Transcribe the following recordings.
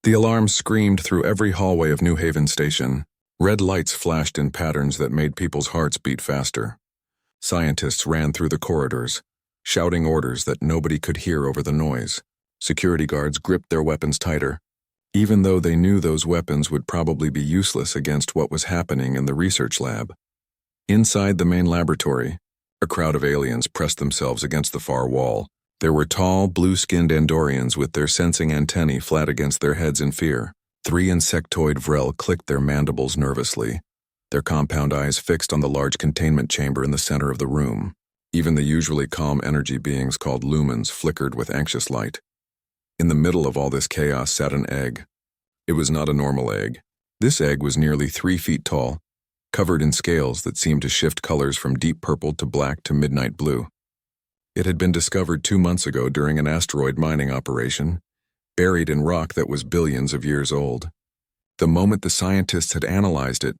The alarm screamed through every hallway of New Haven Station. Red lights flashed in patterns that made people's hearts beat faster. Scientists ran through the corridors, shouting orders that nobody could hear over the noise. Security guards gripped their weapons tighter, even though they knew those weapons would probably be useless against what was happening in the research lab. Inside the main laboratory, a crowd of aliens pressed themselves against the far wall. There were tall, blue-skinned Andorians with their sensing antennae flat against their heads in fear. 3 insectoid Vrel clicked their mandibles nervously, their compound eyes fixed on the large containment chamber in the center of the room. Even the usually calm energy beings called lumens flickered with anxious light. In the middle of all this chaos sat an egg. It was not a normal egg. This egg was nearly 3 feet tall, covered in scales that seemed to shift colors from deep purple to black to midnight blue. It had been discovered 2 months ago during an asteroid mining operation, buried in rock that was billions of years old. The moment the scientists had analyzed it,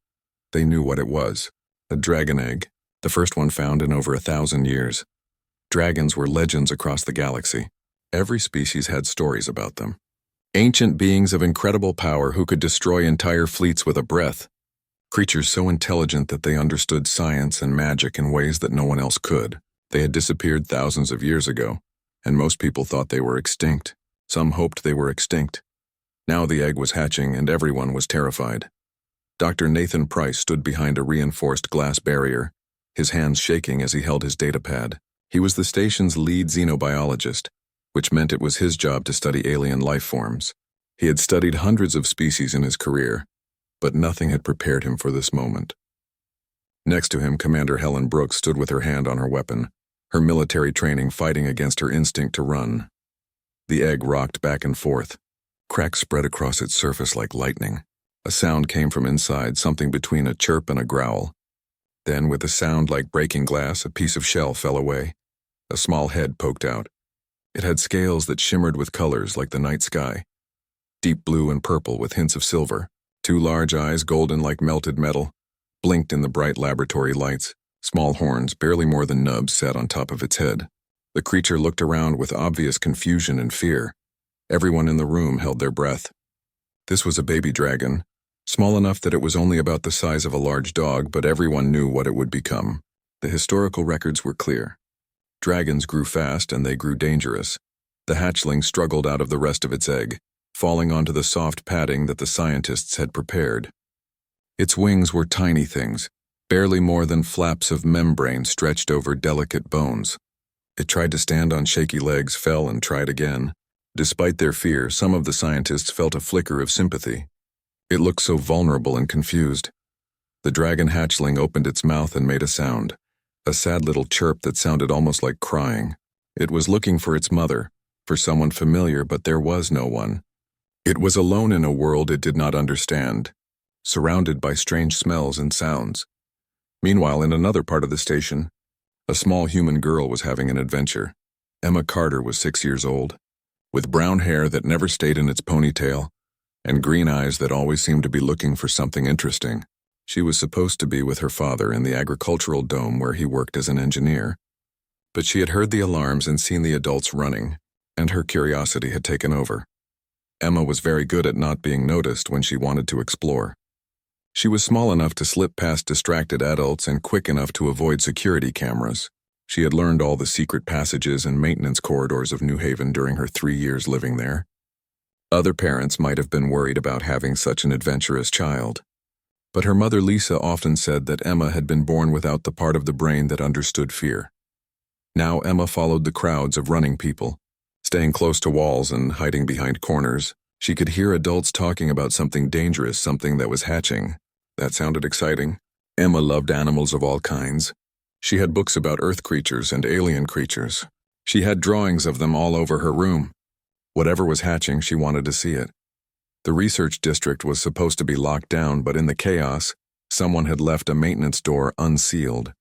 they knew what it was: a dragon egg, the first one found in over 1,000 years. Dragons were legends across the galaxy. Every species had stories about them. Ancient beings of incredible power who could destroy entire fleets with a breath. Creatures so intelligent that they understood science and magic in ways that no one else could. They had disappeared thousands of years ago, and most people thought they were extinct. Some hoped they were extinct. Now the egg was hatching and everyone was terrified. Dr. Nathan Price stood behind a reinforced glass barrier, his hands shaking as he held his datapad. He was the station's lead xenobiologist, which meant it was his job to study alien life forms. He had studied hundreds of species in his career, but nothing had prepared him for this moment. Next to him, Commander Helen Brooks stood with her hand on her weapon, her military training fighting against her instinct to run. The egg rocked back and forth. Cracks spread across its surface like lightning. A sound came from inside, something between a chirp and a growl. Then, with a sound like breaking glass, a piece of shell fell away. A small head poked out. It had scales that shimmered with colors like the night sky, deep blue and purple with hints of silver. 2 large eyes, golden like melted metal, blinked in the bright laboratory lights. Small horns, barely more than nubs, sat on top of its head. The creature looked around with obvious confusion and fear. Everyone in the room held their breath. This was a baby dragon, small enough that it was only about the size of a large dog, but everyone knew what it would become. The historical records were clear. Dragons grew fast and they grew dangerous. The hatchling struggled out of the rest of its egg, falling onto the soft padding that the scientists had prepared. Its wings were tiny things, barely more than flaps of membrane stretched over delicate bones. It tried to stand on shaky legs, fell, and tried again. Despite their fear, some of the scientists felt a flicker of sympathy. It looked so vulnerable and confused. The dragon hatchling opened its mouth and made a sound, a sad little chirp that sounded almost like crying. It was looking for its mother, for someone familiar, but there was no one. It was alone in a world it did not understand, surrounded by strange smells and sounds. Meanwhile, in another part of the station, a small human girl was having an adventure. Emma Carter was 6 years old, with brown hair that never stayed in its ponytail, and green eyes that always seemed to be looking for something interesting. She was supposed to be with her father in the agricultural dome where he worked as an engineer. But she had heard the alarms and seen the adults running, and her curiosity had taken over. Emma was very good at not being noticed when she wanted to explore. She was small enough to slip past distracted adults and quick enough to avoid security cameras. She had learned all the secret passages and maintenance corridors of New Haven during her 3 years living there. Other parents might have been worried about having such an adventurous child. But her mother Lisa often said that Emma had been born without the part of the brain that understood fear. Now Emma followed the crowds of running people, staying close to walls and hiding behind corners. She could hear adults talking about something dangerous, something that was hatching. That sounded exciting. Emma loved animals of all kinds. She had books about earth creatures and alien creatures. She had drawings of them all over her room. Whatever was hatching, she wanted to see it. The research district was supposed to be locked down, but in the chaos, someone had left a maintenance door unsealed.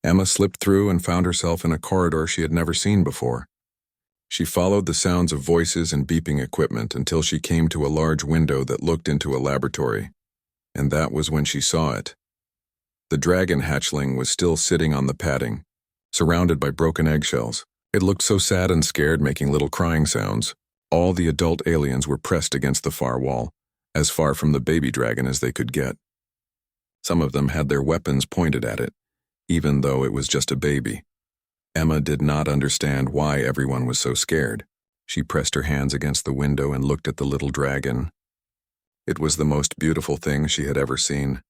Emma slipped through and found herself in a corridor she had never seen before. She followed the sounds of voices and beeping equipment until she came to a large window that looked into a laboratory. And that was when she saw it. The dragon hatchling was still sitting on the padding, surrounded by broken eggshells. It looked so sad and scared, making little crying sounds. All the adult aliens were pressed against the far wall, as far from the baby dragon as they could get. Some of them had their weapons pointed at it, even though it was just a baby. Emma did not understand why everyone was so scared. She pressed her hands against the window and looked at the little dragon. It was the most beautiful thing she had ever seen.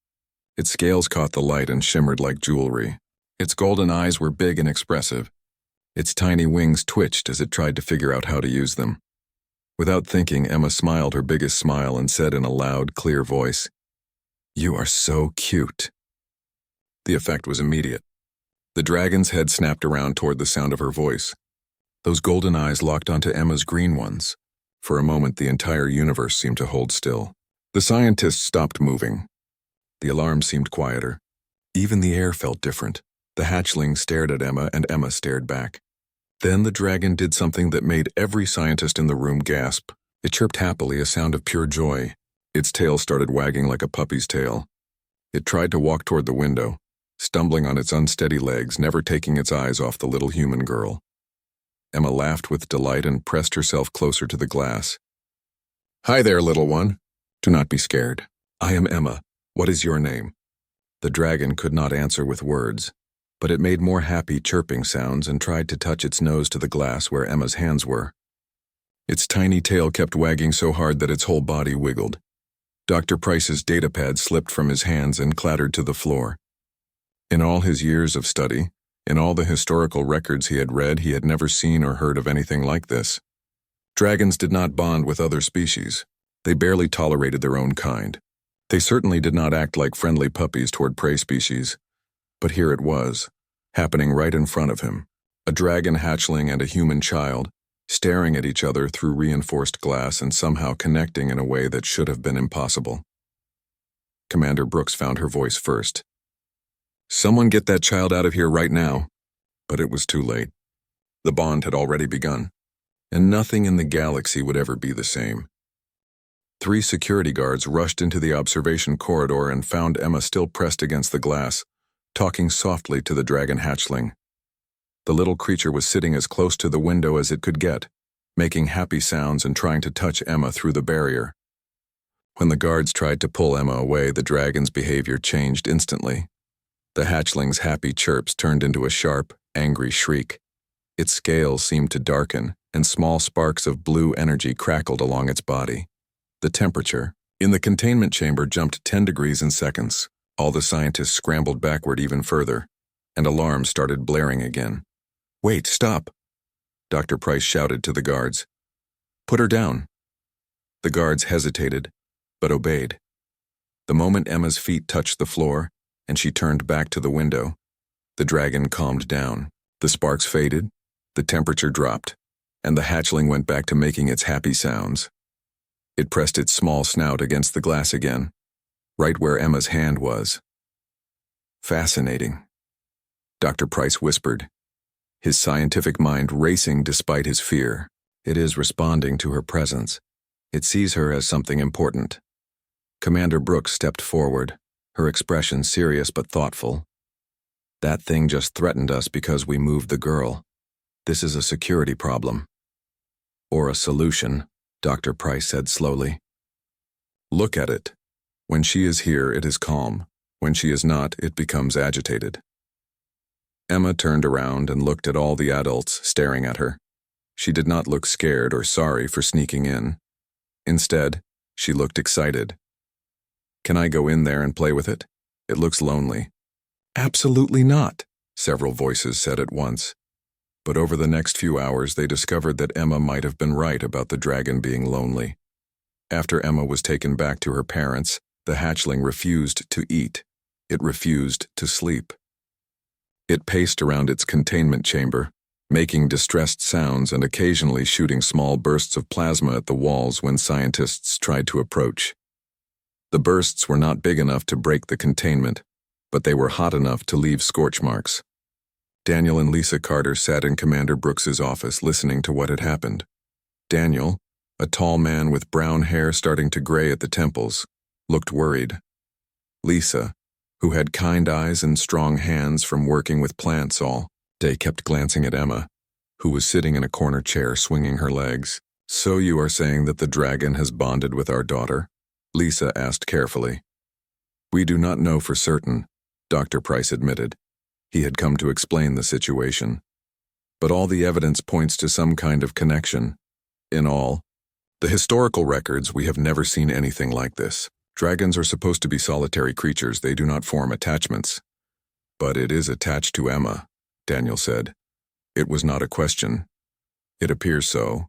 Its scales caught the light and shimmered like jewelry. Its golden eyes were big and expressive. Its tiny wings twitched as it tried to figure out how to use them. Without thinking, Emma smiled her biggest smile and said in a loud, clear voice, "You are so cute." The effect was immediate. The dragon's head snapped around toward the sound of her voice. Those golden eyes locked onto Emma's green ones. For a moment, the entire universe seemed to hold still. The scientists stopped moving. The alarm seemed quieter. Even the air felt different. The hatchling stared at Emma, and Emma stared back. Then the dragon did something that made every scientist in the room gasp. It chirped happily, a sound of pure joy. Its tail started wagging like a puppy's tail. It tried to walk toward the window, stumbling on its unsteady legs, never taking its eyes off the little human girl. Emma laughed with delight and pressed herself closer to the glass. "Hi there, little one. Do not be scared. I am Emma. What is your name?" The dragon could not answer with words, but it made more happy chirping sounds and tried to touch its nose to the glass where Emma's hands were. Its tiny tail kept wagging so hard that its whole body wiggled. Dr. Price's datapad slipped from his hands and clattered to the floor. In all his years of study, in all the historical records he had read, he had never seen or heard of anything like this. Dragons did not bond with other species. They barely tolerated their own kind. They certainly did not act like friendly puppies toward prey species. But here it was, happening right in front of him. A dragon hatchling and a human child, staring at each other through reinforced glass and somehow connecting in a way that should have been impossible. Commander Brooks found her voice first. "Someone get that child out of here right now." But it was too late. The bond had already begun, and nothing in the galaxy would ever be the same. 3 security guards rushed into the observation corridor and found Emma still pressed against the glass, talking softly to the dragon hatchling. The little creature was sitting as close to the window as it could get, making happy sounds and trying to touch Emma through the barrier. When the guards tried to pull Emma away, the dragon's behavior changed instantly. The hatchling's happy chirps turned into a sharp, angry shriek. Its scales seemed to darken, and small sparks of blue energy crackled along its body. The temperature in the containment chamber jumped 10 degrees in seconds. All the scientists scrambled backward even further, and alarms started blaring again. "Wait, stop!" Dr. Price shouted to the guards. "Put her down." The guards hesitated, but obeyed. The moment Emma's feet touched the floor, and she turned back to the window, the dragon calmed down. The sparks faded, the temperature dropped, and the hatchling went back to making its happy sounds. It pressed its small snout against the glass again, right where Emma's hand was. "Fascinating," Dr. Price whispered, his scientific mind racing despite his fear. "It is responding to her presence. It sees her as something important." Commander Brooks stepped forward, her expression serious but thoughtful. "That thing just threatened us because we moved the girl. This is a security problem." "Or a solution," Dr. Price said slowly. "Look at it. When she is here, it is calm. When she is not, it becomes agitated." Emma turned around and looked at all the adults staring at her. She did not look scared or sorry for sneaking in. Instead, she looked excited. "Can I go in there and play with it? It looks lonely." "Absolutely not," several voices said at once. But over the next few hours, they discovered that Emma might have been right about the dragon being lonely. After Emma was taken back to her parents, the hatchling refused to eat. It refused to sleep. It paced around its containment chamber, making distressed sounds and occasionally shooting small bursts of plasma at the walls when scientists tried to approach. The bursts were not big enough to break the containment, but they were hot enough to leave scorch marks. Daniel and Lisa Carter sat in Commander Brooks's office listening to what had happened. Daniel, a tall man with brown hair starting to gray at the temples, looked worried. Lisa, who had kind eyes and strong hands from working with plants all day, kept glancing at Emma, who was sitting in a corner chair swinging her legs. So you are saying that the dragon has bonded with our daughter? Lisa asked carefully. We do not know for certain, Dr. Price admitted. He had come to explain the situation. But all the evidence points to some kind of connection. In all, the historical records, we have never seen anything like this. Dragons are supposed to be solitary creatures, they do not form attachments. But it is attached to Emma, Daniel said. It was not a question. It appears so,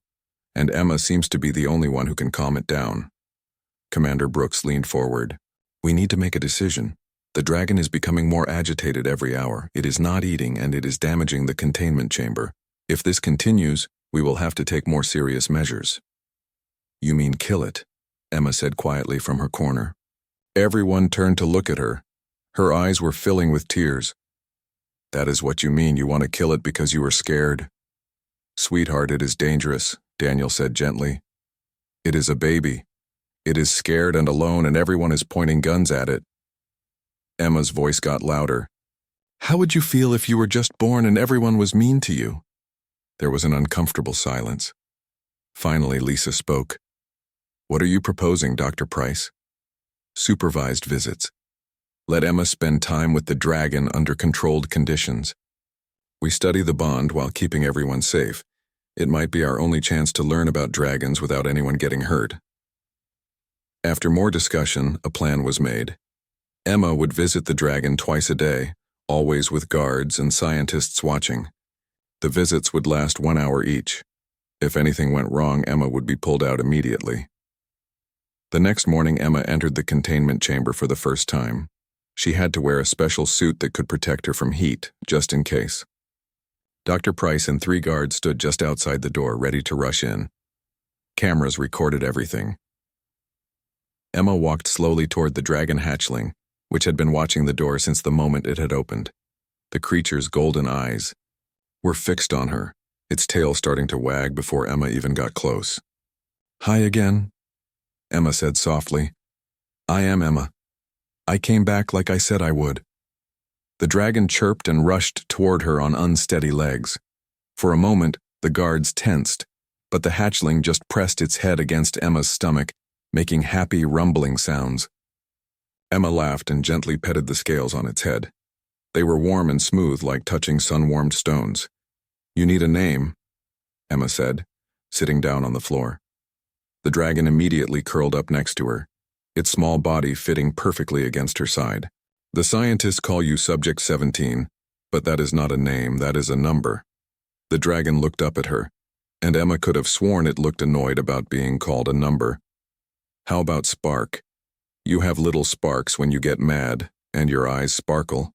and Emma seems to be the only one who can calm it down. Commander Brooks leaned forward. We need to make a decision. The dragon is becoming more agitated every hour. It is not eating and it is damaging the containment chamber. If this continues, we will have to take more serious measures. You mean kill it, Emma said quietly from her corner. Everyone turned to look at her. Her eyes were filling with tears. That is what you mean, you want to kill it because you are scared? Sweetheart, it is dangerous, Daniel said gently. It is a baby. It is scared and alone and everyone is pointing guns at it. Emma's voice got louder. How would you feel if you were just born and everyone was mean to you? There was an uncomfortable silence. Finally, Lisa spoke. What are you proposing, Dr. Price? Supervised visits. Let Emma spend time with the dragon under controlled conditions. We study the bond while keeping everyone safe. It might be our only chance to learn about dragons without anyone getting hurt. After more discussion, a plan was made. Emma would visit the dragon twice a day, always with guards and scientists watching. The visits would last 1 hour each. If anything went wrong, Emma would be pulled out immediately. The next morning, Emma entered the containment chamber for the first time. She had to wear a special suit that could protect her from heat, just in case. Dr. Price and 3 guards stood just outside the door, ready to rush in. Cameras recorded everything. Emma walked slowly toward the dragon hatchling, which had been watching the door since the moment it had opened. The creature's golden eyes were fixed on her, its tail starting to wag before Emma even got close. Hi again, Emma said softly. I am Emma. I came back like I said I would. The dragon chirped and rushed toward her on unsteady legs. For a moment, the guards tensed, but the hatchling just pressed its head against Emma's stomach, making happy, rumbling sounds. Emma laughed and gently petted the scales on its head. They were warm and smooth like touching sun-warmed stones. You need a name, Emma said, sitting down on the floor. The dragon immediately curled up next to her, its small body fitting perfectly against her side. The scientists call you Subject 17, but that is not a name, that is a number. The dragon looked up at her, and Emma could have sworn it looked annoyed about being called a number. How about Spark? You have little sparks when you get mad, and your eyes sparkle.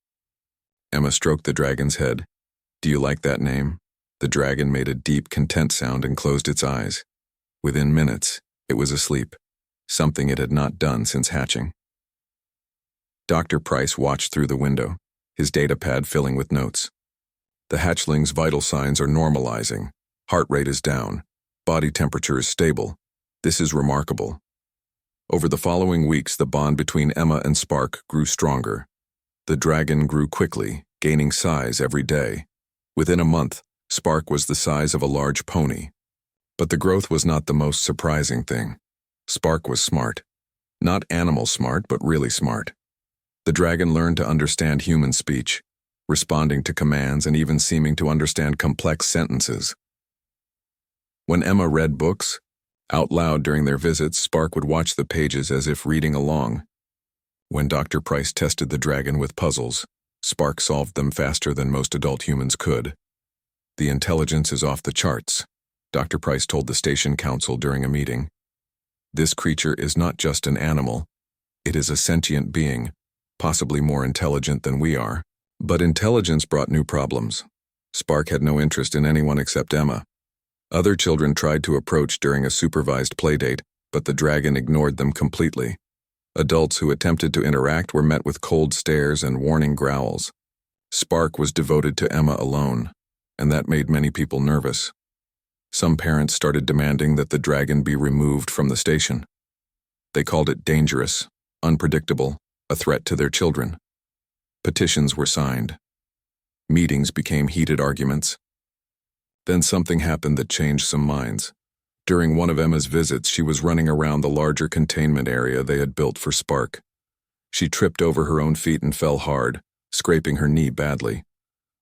Emma stroked the dragon's head. Do you like that name? The dragon made a deep, content sound and closed its eyes. Within minutes, it was asleep, something it had not done since hatching. Dr. Price watched through the window, his data pad filling with notes. The hatchling's vital signs are normalizing. Heart rate is down. Body temperature is stable. This is remarkable. Over the following weeks, the bond between Emma and Spark grew stronger. The dragon grew quickly, gaining size every day. Within a month, Spark was the size of a large pony. But the growth was not the most surprising thing. Spark was smart. Not animal smart, but really smart. The dragon learned to understand human speech, responding to commands and even seeming to understand complex sentences. When Emma read books, out loud during their visits, Spark would watch the pages as if reading along. When Dr. Price tested the dragon with puzzles, Spark solved them faster than most adult humans could. The intelligence is off the charts, Dr. Price told the station council during a meeting. This creature is not just an animal. It is a sentient being, possibly more intelligent than we are. But intelligence brought new problems. Spark had no interest in anyone except Emma. Other children tried to approach during a supervised playdate, but the dragon ignored them completely. Adults who attempted to interact were met with cold stares and warning growls. Spark was devoted to Emma alone, and that made many people nervous. Some parents started demanding that the dragon be removed from the station. They called it dangerous, unpredictable, a threat to their children. Petitions were signed. Meetings became heated arguments. Then something happened that changed some minds. During one of Emma's visits, she was running around the larger containment area they had built for Spark. She tripped over her own feet and fell hard, scraping her knee badly.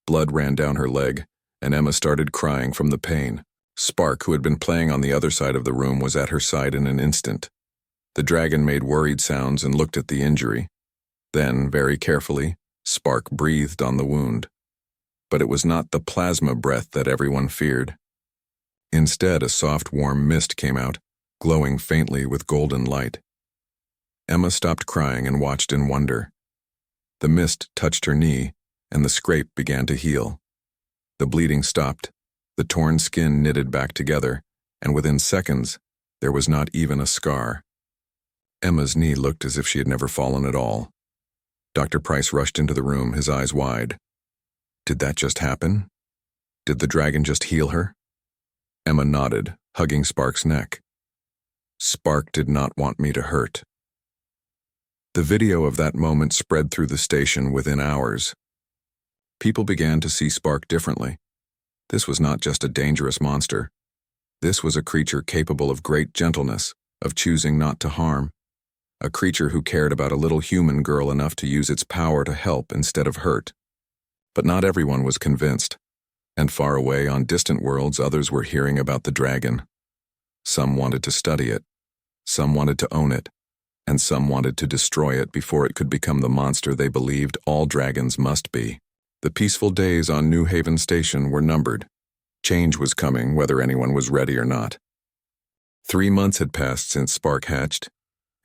Blood ran down her leg, and Emma started crying from the pain. Spark, who had been playing on the other side of the room, was at her side in an instant. The dragon made worried sounds and looked at the injury. Then, very carefully, Spark breathed on the wound. But it was not the plasma breath that everyone feared. Instead, a soft, warm mist came out, glowing faintly with golden light. Emma stopped crying and watched in wonder. The mist touched her knee, and the scrape began to heal. The bleeding stopped, the torn skin knitted back together, and within seconds, there was not even a scar. Emma's knee looked as if she had never fallen at all. Dr. Price rushed into the room, his eyes wide. Did that just happen? Did the dragon just heal her? Emma nodded, hugging Spark's neck. Spark did not want me to hurt. The video of that moment spread through the station within hours. People began to see Spark differently. This was not just a dangerous monster. This was a creature capable of great gentleness, of choosing not to harm. A creature who cared about a little human girl enough to use its power to help instead of hurt. But not everyone was convinced, and far away on distant worlds others were hearing about the dragon. Some wanted to study it, some wanted to own it, and some wanted to destroy it before it could become the monster they believed all dragons must be. The peaceful days on New Haven Station were numbered. Change was coming, whether anyone was ready or not. 3 months had passed since Spark hatched,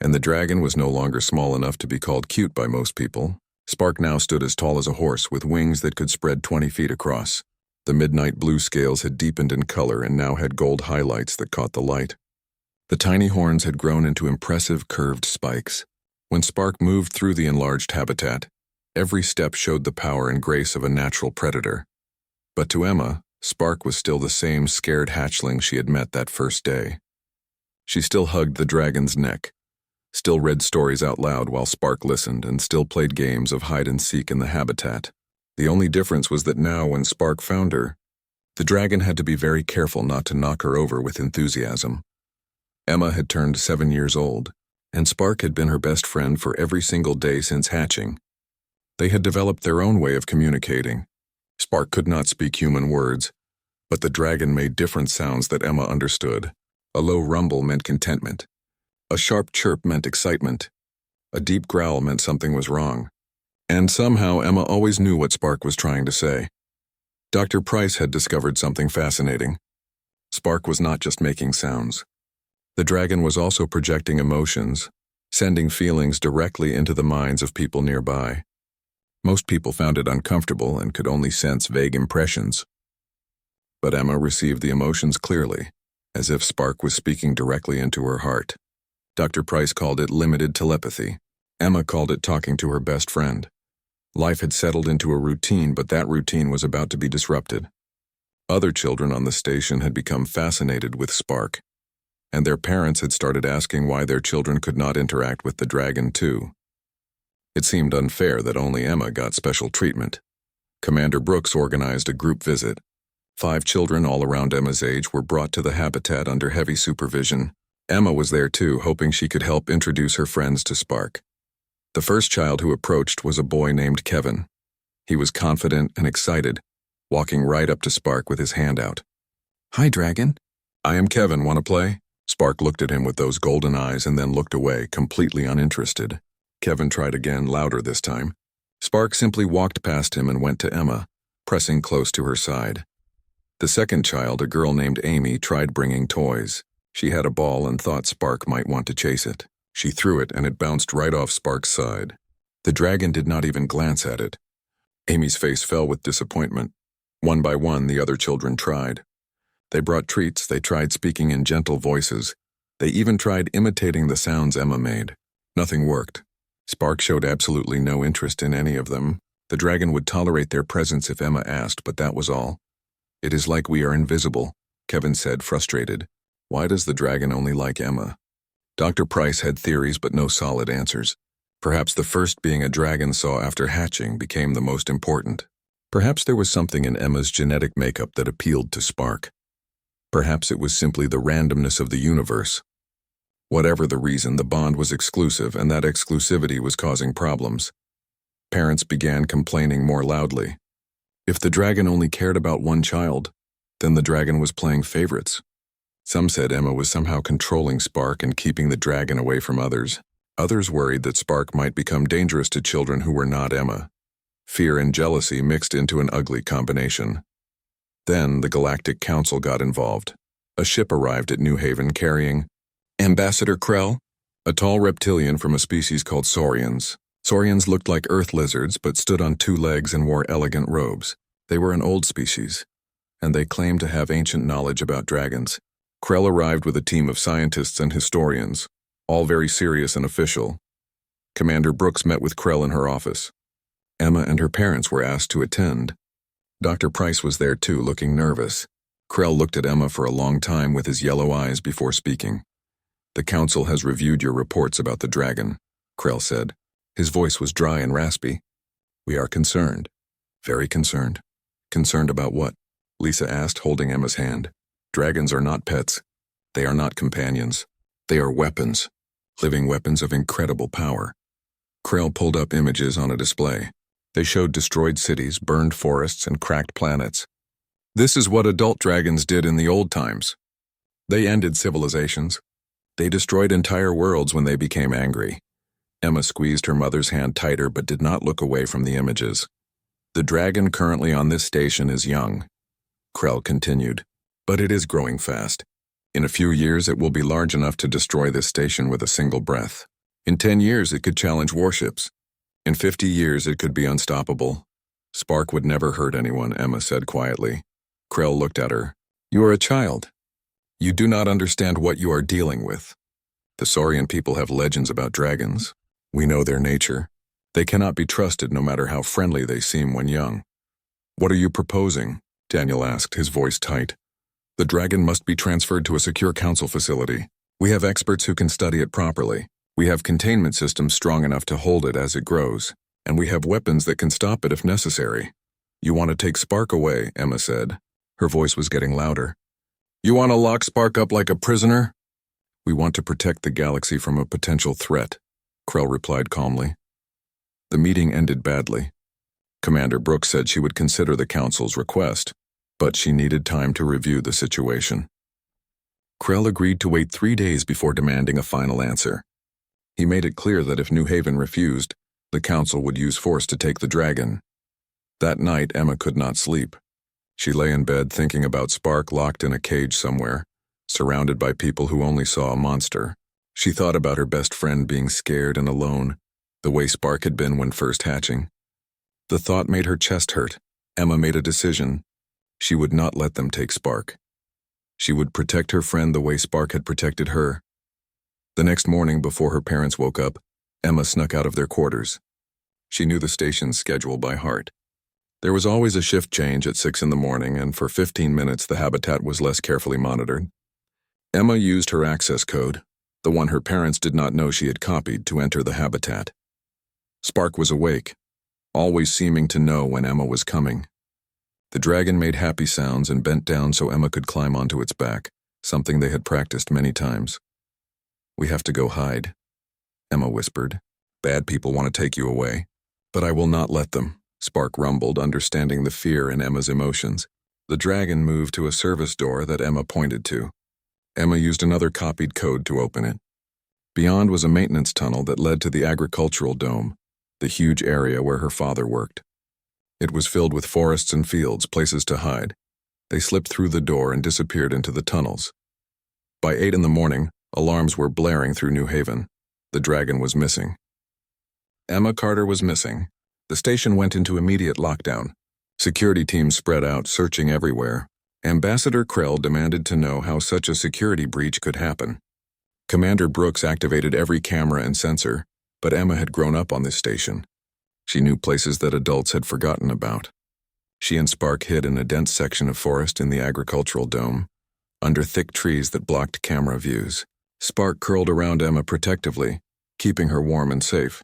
and the dragon was no longer small enough to be called cute by most people. Spark now stood as tall as a horse, with wings that could spread 20 feet across. The midnight blue scales had deepened in color and now had gold highlights that caught the light. The tiny horns had grown into impressive curved spikes. When Spark moved through the enlarged habitat, every step showed the power and grace of a natural predator. But to Emma, Spark was still the same scared hatchling she had met that first day. She still hugged the dragon's neck, still read stories out loud while Spark listened, and still played games of hide-and-seek in the habitat. The only difference was that now, when Spark found her, the dragon had to be very careful not to knock her over with enthusiasm. Emma had turned 7 years old, and Spark had been her best friend for every single day since hatching. They had developed their own way of communicating. Spark could not speak human words, but the dragon made different sounds that Emma understood. A low rumble meant contentment. A sharp chirp meant excitement. A deep growl meant something was wrong. And somehow Emma always knew what Spark was trying to say. Dr. Price had discovered something fascinating. Spark was not just making sounds. The dragon was also projecting emotions, sending feelings directly into the minds of people nearby. Most people found it uncomfortable and could only sense vague impressions. But Emma received the emotions clearly, as if Spark was speaking directly into her heart. Dr. Price called it limited telepathy. Emma called it talking to her best friend. Life had settled into a routine, but that routine was about to be disrupted. Other children on the station had become fascinated with Spark, and their parents had started asking why their children could not interact with the dragon too. It seemed unfair that only Emma got special treatment. Commander Brooks organized a group visit. 5 children all around Emma's age were brought to the habitat under heavy supervision. Emma was there too, hoping she could help introduce her friends to Spark. The first child who approached was a boy named Kevin. He was confident and excited, walking right up to Spark with his hand out. "Hi, Dragon." "I am Kevin, want to play?" Spark looked at him with those golden eyes and then looked away, completely uninterested. Kevin tried again, louder this time. Spark simply walked past him and went to Emma, pressing close to her side. The second child, a girl named Amy, tried bringing toys. She had a ball and thought Spark might want to chase it. She threw it and it bounced right off Spark's side. The dragon did not even glance at it. Amy's face fell with disappointment. One by one, the other children tried. They brought treats, they tried speaking in gentle voices. They even tried imitating the sounds Emma made. Nothing worked. Spark showed absolutely no interest in any of them. The dragon would tolerate their presence if Emma asked, but that was all. "It is like we are invisible," Kevin said, frustrated. Why does the dragon only like Emma? Dr. Price had theories but no solid answers. Perhaps the first being a dragon saw after hatching became the most important. Perhaps there was something in Emma's genetic makeup that appealed to Spark. Perhaps it was simply the randomness of the universe. Whatever the reason, the bond was exclusive, and that exclusivity was causing problems. Parents began complaining more loudly. If the dragon only cared about one child, then the dragon was playing favorites. Some said Emma was somehow controlling Spark and keeping the dragon away from others. Others worried that Spark might become dangerous to children who were not Emma. Fear and jealousy mixed into an ugly combination. Then the Galactic Council got involved. A ship arrived at New Haven carrying Ambassador Krell, a tall reptilian from a species called Saurians. Saurians looked like earth lizards but stood on two legs and wore elegant robes. They were an old species, and they claimed to have ancient knowledge about dragons. Krell arrived with a team of scientists and historians, all very serious and official. Commander Brooks met with Krell in her office. Emma and her parents were asked to attend. Dr. Price was there too, looking nervous. Krell looked at Emma for a long time with his yellow eyes before speaking. "The council has reviewed your reports about the dragon," Krell said. His voice was dry and raspy. "We are concerned. Very concerned." "Concerned about what?" Lisa asked, holding Emma's hand. "Dragons are not pets. They are not companions. They are weapons. Living weapons of incredible power." Krell pulled up images on a display. They showed destroyed cities, burned forests, and cracked planets. This is what adult dragons did in the old times. They ended civilizations. They destroyed entire worlds when they became angry. Emma squeezed her mother's hand tighter but did not look away from the images. "The dragon currently on this station is young," Krell continued, "but it is growing fast. In a few years it will be large enough to destroy this station with a single breath. In 10 years it could challenge warships. In 50 years it could be unstoppable. Spark would never hurt anyone," Emma said quietly. Krell looked at her. "You are a child. You do not understand what you are dealing with. The Saurian people have legends about dragons. We know their nature. They cannot be trusted no matter how friendly they seem when young." "What are you proposing?" Daniel asked, his voice tight. "The dragon must be transferred to a secure council facility. We have experts who can study it properly. We have containment systems strong enough to hold it as it grows, and we have weapons that can stop it if necessary." "You want to take Spark away," Emma said. Her voice was getting louder. "You want to lock Spark up like a prisoner?" "We want to protect the galaxy from a potential threat," Krell replied calmly. The meeting ended badly. Commander Brooks said she would consider the council's request, but she needed time to review the situation. Krell agreed to wait 3 days before demanding a final answer. He made it clear that if New Haven refused, the council would use force to take the dragon. That night, Emma could not sleep. She lay in bed thinking about Spark locked in a cage somewhere, surrounded by people who only saw a monster. She thought about her best friend being scared and alone, the way Spark had been when first hatching. The thought made her chest hurt. Emma made a decision. She would not let them take Spark. She would protect her friend the way Spark had protected her. The next morning, before her parents woke up, Emma snuck out of their quarters. She knew the station's schedule by heart. There was always a shift change at 6 in the morning, and for 15 minutes the habitat was less carefully monitored. Emma used her access code, the one her parents did not know she had copied, to enter the habitat. Spark was awake, always seeming to know when Emma was coming. The dragon made happy sounds and bent down so Emma could climb onto its back, something they had practiced many times. "We have to go hide," Emma whispered. "Bad people want to take you away." "But I will not let them," Spark rumbled, understanding the fear in Emma's emotions. The dragon moved to a service door that Emma pointed to. Emma used another copied code to open it. Beyond was a maintenance tunnel that led to the agricultural dome, the huge area where her father worked. It was filled with forests and fields, places to hide. They slipped through the door and disappeared into the tunnels. By 8 in the morning, alarms were blaring through New Haven. The dragon was missing. Emma Carter was missing. The station went into immediate lockdown. Security teams spread out, searching everywhere. Ambassador Krell demanded to know how such a security breach could happen. Commander Brooks activated every camera and sensor, but Emma had grown up on this station. She knew places that adults had forgotten about. She and Spark hid in a dense section of forest in the agricultural dome, under thick trees that blocked camera views. Spark curled around Emma protectively, keeping her warm and safe.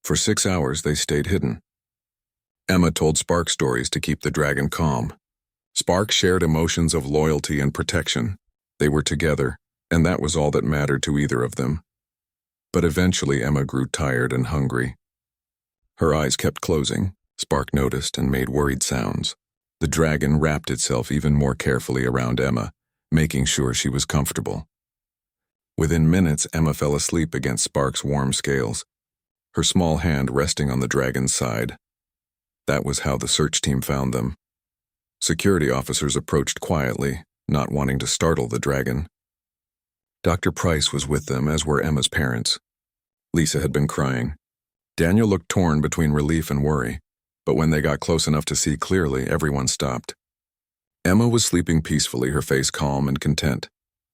For 6 hours, they stayed hidden. Emma told Spark stories to keep the dragon calm. Spark shared emotions of loyalty and protection. They were together, and that was all that mattered to either of them. But eventually Emma grew tired and hungry. Her eyes kept closing. Spark noticed and made worried sounds. The dragon wrapped itself even more carefully around Emma, making sure she was comfortable. Within minutes, Emma fell asleep against Spark's warm scales, her small hand resting on the dragon's side. That was how the search team found them. Security officers approached quietly, not wanting to startle the dragon. Dr. Price was with them, as were Emma's parents. Lisa had been crying. Daniel looked torn between relief and worry, but when they got close enough to see clearly, everyone stopped. Emma was sleeping peacefully, her face calm and content.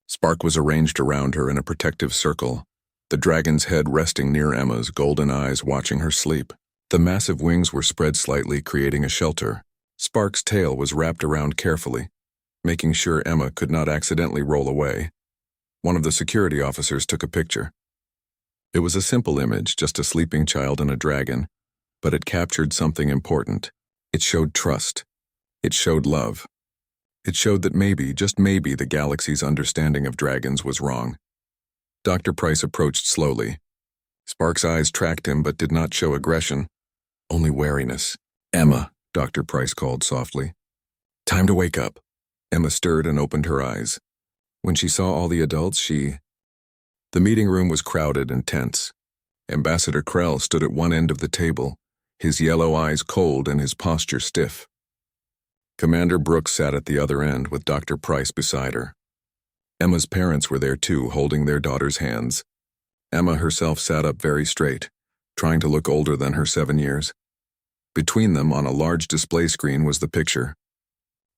Spark was arranged around her in a protective circle, the dragon's head resting near Emma's, golden eyes watching her sleep. The massive wings were spread slightly, creating a shelter. Spark's tail was wrapped around carefully, making sure Emma could not accidentally roll away. One of the security officers took a picture. It was a simple image, just a sleeping child and a dragon, but it captured something important. It showed trust. It showed love. It showed that maybe, just maybe, the galaxy's understanding of dragons was wrong. Dr. Price approached slowly. Spark's eyes tracked him but did not show aggression, only wariness. "Emma," Dr. Price called softly. "Time to wake up." Emma stirred and opened her eyes. When she saw all the adults, The meeting room was crowded and tense. Ambassador Krell stood at one end of the table, his yellow eyes cold and his posture stiff. Commander Brooks sat at the other end with Dr. Price beside her. Emma's parents were there too, holding their daughter's hands. Emma herself sat up very straight, trying to look older than her 7 years. Between them, on a large display screen, was the picture.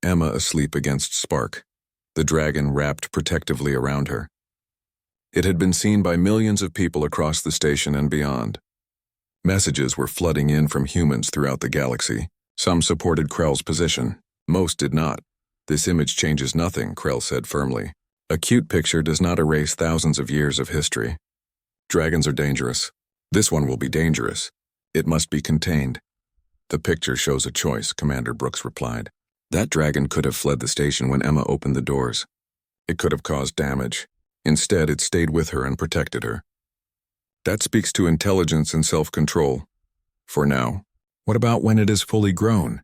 Emma asleep against Spark, the dragon wrapped protectively around her. It had been seen by millions of people across the station and beyond. Messages were flooding in from humans throughout the galaxy. Some supported Krell's position. Most did not. "This image changes nothing," Krell said firmly. "A cute picture does not erase thousands of years of history. Dragons are dangerous. This one will be dangerous. It must be contained." "The picture shows a choice," Commander Brooks replied. "That dragon could have fled the station when Emma opened the doors. It could have caused damage. Instead, it stayed with her and protected her. That speaks to intelligence and self-control. For now. What about when it is fully grown?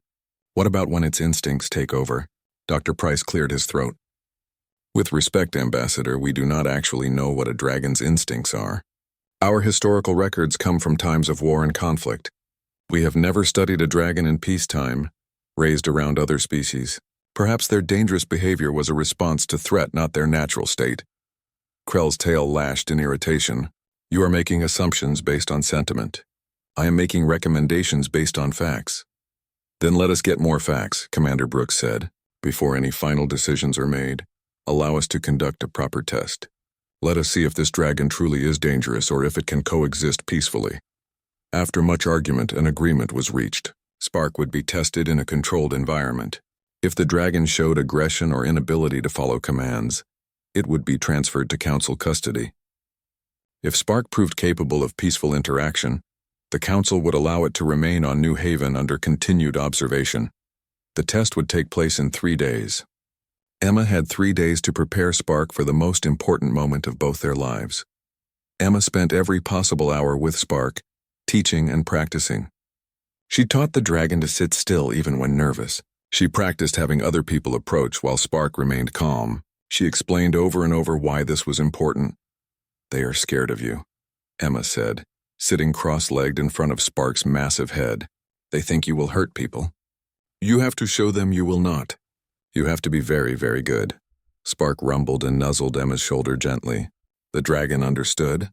What about when its instincts take over?" Dr. Price cleared his throat. "With respect, Ambassador, we do not actually know what a dragon's instincts are. Our historical records come from times of war and conflict. We have never studied a dragon in peacetime, raised around other species. Perhaps their dangerous behavior was a response to threat, not their natural state." Krell's tail lashed in irritation. "You are making assumptions based on sentiment. I am making recommendations based on facts." "Then let us get more facts," Commander Brooks said. "Before any final decisions are made, allow us to conduct a proper test. Let us see if this dragon truly is dangerous or if it can coexist peacefully." After much argument, an agreement was reached. Spark would be tested in a controlled environment. If the dragon showed aggression or inability to follow commands, it would be transferred to Council custody. If Spark proved capable of peaceful interaction, the Council would allow it to remain on New Haven under continued observation. The test would take place in 3 days. Emma had 3 days to prepare Spark for the most important moment of both their lives. Emma spent every possible hour with Spark, teaching and practicing. She taught the dragon to sit still even when nervous. She practiced having other people approach while Spark remained calm. She explained over and over why this was important. "They are scared of you," Emma said, sitting cross-legged in front of Spark's massive head. "They think you will hurt people. You have to show them you will not. You have to be very, very good." Spark rumbled and nuzzled Emma's shoulder gently. The dragon understood.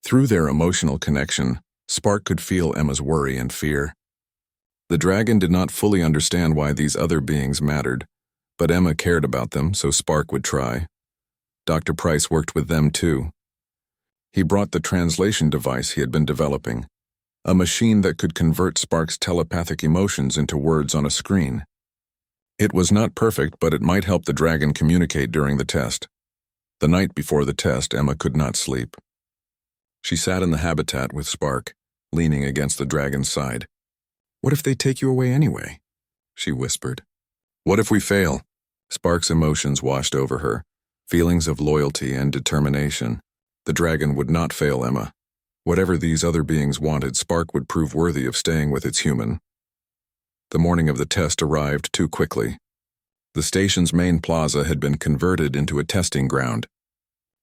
Through their emotional connection, Spark could feel Emma's worry and fear. The dragon did not fully understand why these other beings mattered, but Emma cared about them, so Spark would try. Dr. Price worked with them too. He brought the translation device he had been developing, a machine that could convert Spark's telepathic emotions into words on a screen. It was not perfect, but it might help the dragon communicate during the test. The night before the test, Emma could not sleep. She sat in the habitat with Spark, leaning against the dragon's side. "What if they take you away anyway?" she whispered. What if we fail? Spark's emotions washed over her, feelings of loyalty and determination. The dragon would not fail Emma. Whatever these other beings wanted, Spark would prove worthy of staying with its human. The morning of the test arrived too quickly. The station's main plaza had been converted into a testing ground.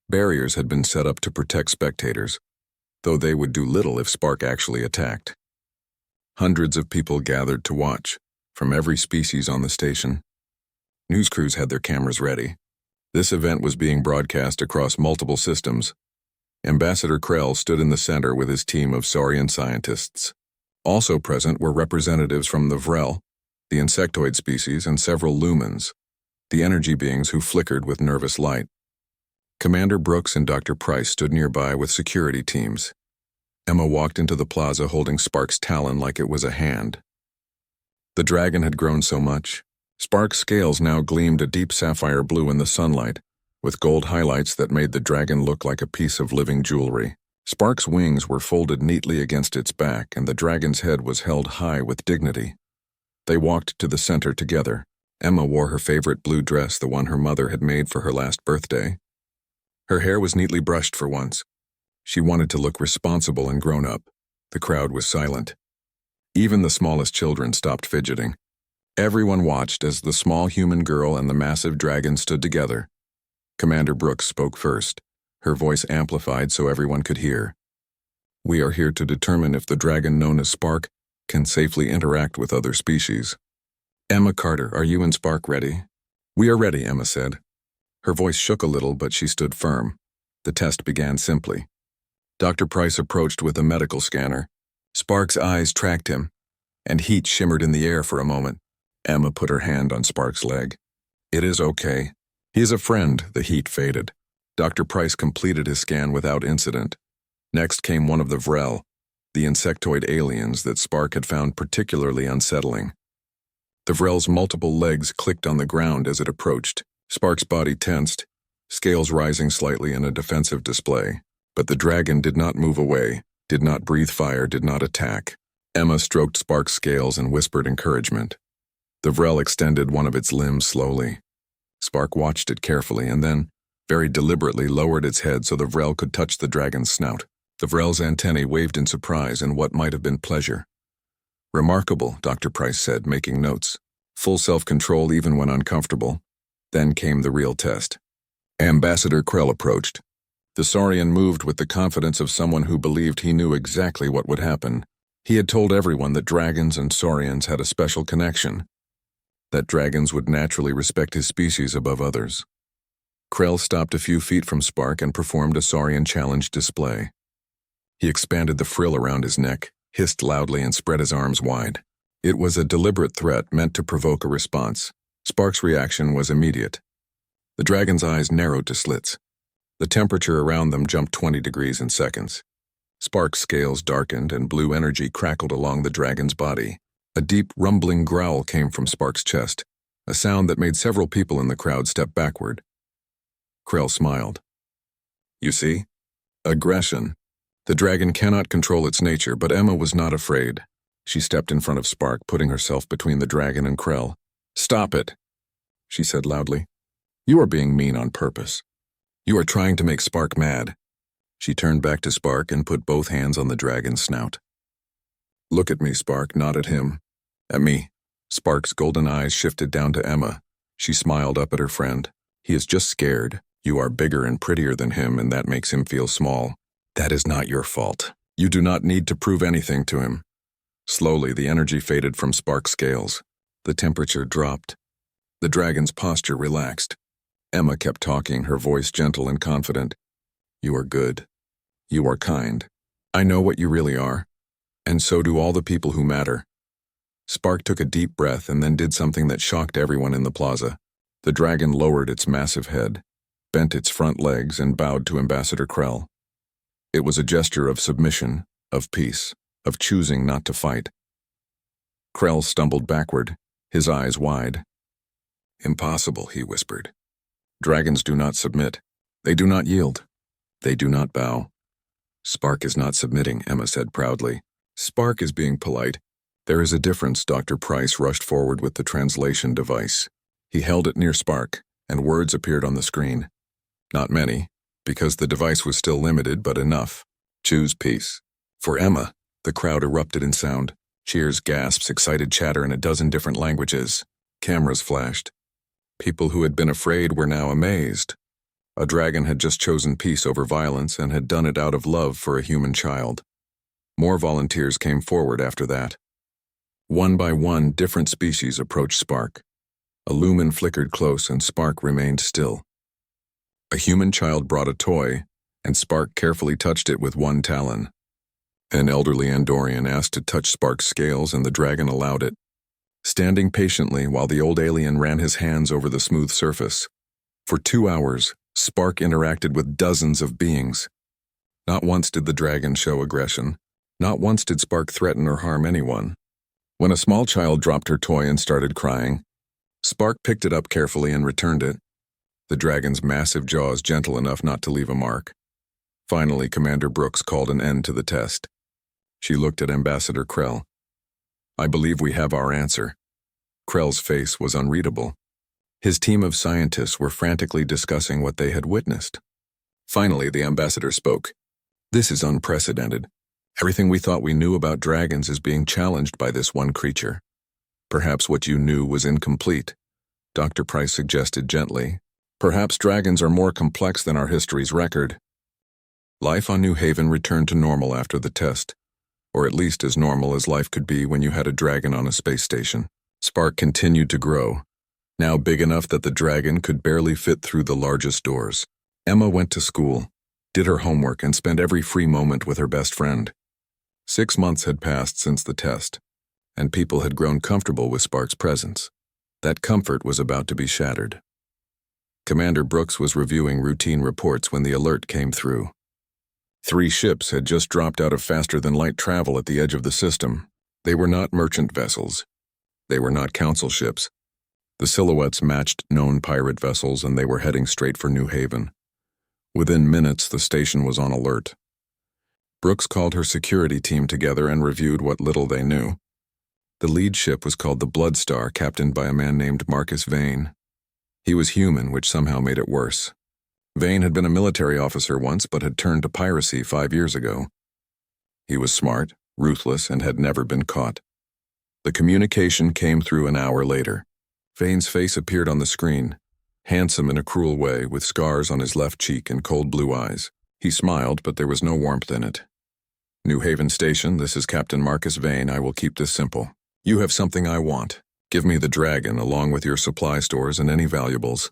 Barriers had been set up to protect spectators, though they would do little if Spark actually attacked. Hundreds of people gathered to watch, from every species on the station. News crews had their cameras ready. This event was being broadcast across multiple systems. Ambassador Krell stood in the center with his team of Saurian scientists. Also present were representatives from the Vrel, the insectoid species, and several lumens, the energy beings who flickered with nervous light. Commander Brooks and Dr. Price stood nearby with security teams. Emma walked into the plaza holding Spark's talon like it was a hand. The dragon had grown so much. Spark's scales now gleamed a deep sapphire blue in the sunlight, with gold highlights that made the dragon look like a piece of living jewelry. Spark's wings were folded neatly against its back, and the dragon's head was held high with dignity. They walked to the center together. Emma wore her favorite blue dress, the one her mother had made for her last birthday. Her hair was neatly brushed for once. She wanted to look responsible and grown up. The crowd was silent. Even the smallest children stopped fidgeting. Everyone watched as the small human girl and the massive dragon stood together. Commander Brooks spoke first, her voice amplified so everyone could hear. "We are here to determine if the dragon known as Spark can safely interact with other species." "Emma Carter, are you and Spark ready?" "We are ready," Emma said. Her voice shook a little, but she stood firm. The test began simply. Dr. Price approached with a medical scanner. Spark's eyes tracked him, and heat shimmered in the air for a moment. Emma put her hand on Spark's leg. "It is okay. He is a friend." The heat faded. Dr. Price completed his scan without incident. Next came one of the Vrel, the insectoid aliens that Spark had found particularly unsettling. The Vrel's multiple legs clicked on the ground as it approached. Spark's body tensed, scales rising slightly in a defensive display. But the dragon did not move away, did not breathe fire, did not attack. Emma stroked Spark's scales and whispered encouragement. The Vrel extended one of its limbs slowly. Spark watched it carefully and then, very deliberately, lowered its head so the Vrel could touch the dragon's snout. The Vrel's antennae waved in surprise and what might have been pleasure. "Remarkable," Dr. Price said, making notes. Full self-control even when uncomfortable. Then came the real test. Ambassador Krell approached. The Saurian moved with the confidence of someone who believed he knew exactly what would happen. He had told everyone that dragons and Saurians had a special connection, that dragons would naturally respect his species above others. Krell stopped a few feet from Spark and performed a Saurian challenge display. He expanded the frill around his neck, hissed loudly, and spread his arms wide. It was a deliberate threat meant to provoke a response. Spark's reaction was immediate. The dragon's eyes narrowed to slits. The temperature around them jumped 20 degrees in seconds. Spark's scales darkened and blue energy crackled along the dragon's body. A deep, rumbling growl came from Spark's chest, a sound that made several people in the crowd step backward. Krell smiled. "You see? Aggression. The dragon cannot control its nature, but Emma was not afraid." She stepped in front of Spark, putting herself between the dragon and Krell. "Stop it," she said loudly. "You are being mean on purpose. You are trying to make Spark mad." She turned back to Spark and put both hands on the dragon's snout. "Look at me, Spark, not at him. At me." Spark's golden eyes shifted down to Emma. She smiled up at her friend. "He is just scared. You are bigger and prettier than him, and that makes him feel small. That is not your fault. You do not need to prove anything to him." Slowly, the energy faded from Spark's scales. The temperature dropped. The dragon's posture relaxed. Emma kept talking, her voice gentle and confident. "You are good. You are kind. I know what you really are. And so do all the people who matter." Spark took a deep breath and then did something that shocked everyone in the plaza. The dragon lowered its massive head, bent its front legs, and bowed to Ambassador Krell. It was a gesture of submission, of peace, of choosing not to fight. Krell stumbled backward, his eyes wide. "Impossible," he whispered. "Dragons do not submit. They do not yield. They do not bow." "Spark is not submitting," Emma said proudly. "Spark is being polite. There is a difference." Dr. Price rushed forward with the translation device. He held it near Spark, and words appeared on the screen. Not many, because the device was still limited, but enough. Choose peace. For Emma, the crowd erupted in sound. Cheers, gasps, excited chatter in a dozen different languages. Cameras flashed. People who had been afraid were now amazed. A dragon had just chosen peace over violence and had done it out of love for a human child. More volunteers came forward after that. One by one, different species approached Spark. A lumen flickered close and Spark remained still. A human child brought a toy, and Spark carefully touched it with one talon. An elderly Andorian asked to touch Spark's scales, and the dragon allowed it, standing patiently while the old alien ran his hands over the smooth surface. For 2 hours, Spark interacted with dozens of beings. Not once did the dragon show aggression. Not once did Spark threaten or harm anyone. When a small child dropped her toy and started crying, Spark picked it up carefully and returned it, the dragon's massive jaws gentle enough not to leave a mark. Finally, Commander Brooks called an end to the test. She looked at Ambassador Krell. "I believe we have our answer." Krell's face was unreadable. His team of scientists were frantically discussing what they had witnessed. Finally, the ambassador spoke. "This is unprecedented. Everything we thought we knew about dragons is being challenged by this one creature. Perhaps what you knew was incomplete," Dr. Price suggested gently. "Perhaps dragons are more complex than our history's record." Life on New Haven returned to normal after the test, or at least as normal as life could be when you had a dragon on a space station. Spark continued to grow, now big enough that the dragon could barely fit through the largest doors. Emma went to school, did her homework, and spent every free moment with her best friend. 6 months had passed since the test, and people had grown comfortable with Spark's presence. That comfort was about to be shattered. Commander Brooks was reviewing routine reports when the alert came through. 3 ships had just dropped out of faster-than-light travel at the edge of the system. They were not merchant vessels. They were not council ships. The silhouettes matched known pirate vessels, and they were heading straight for New Haven. Within minutes, the station was on alert. Brooks called her security team together and reviewed what little they knew. The lead ship was called the Blood Star, captained by a man named Marcus Vane. He was human, which somehow made it worse. Vane had been a military officer once, but had turned to piracy 5 years ago. He was smart, ruthless, and had never been caught. The communication came through an hour later. Vane's face appeared on the screen, handsome in a cruel way, with scars on his left cheek and cold blue eyes. He smiled, but there was no warmth in it. "New Haven Station, this is Captain Marcus Vane. I will keep this simple. You have something I want. Give me the dragon, along with your supply stores and any valuables,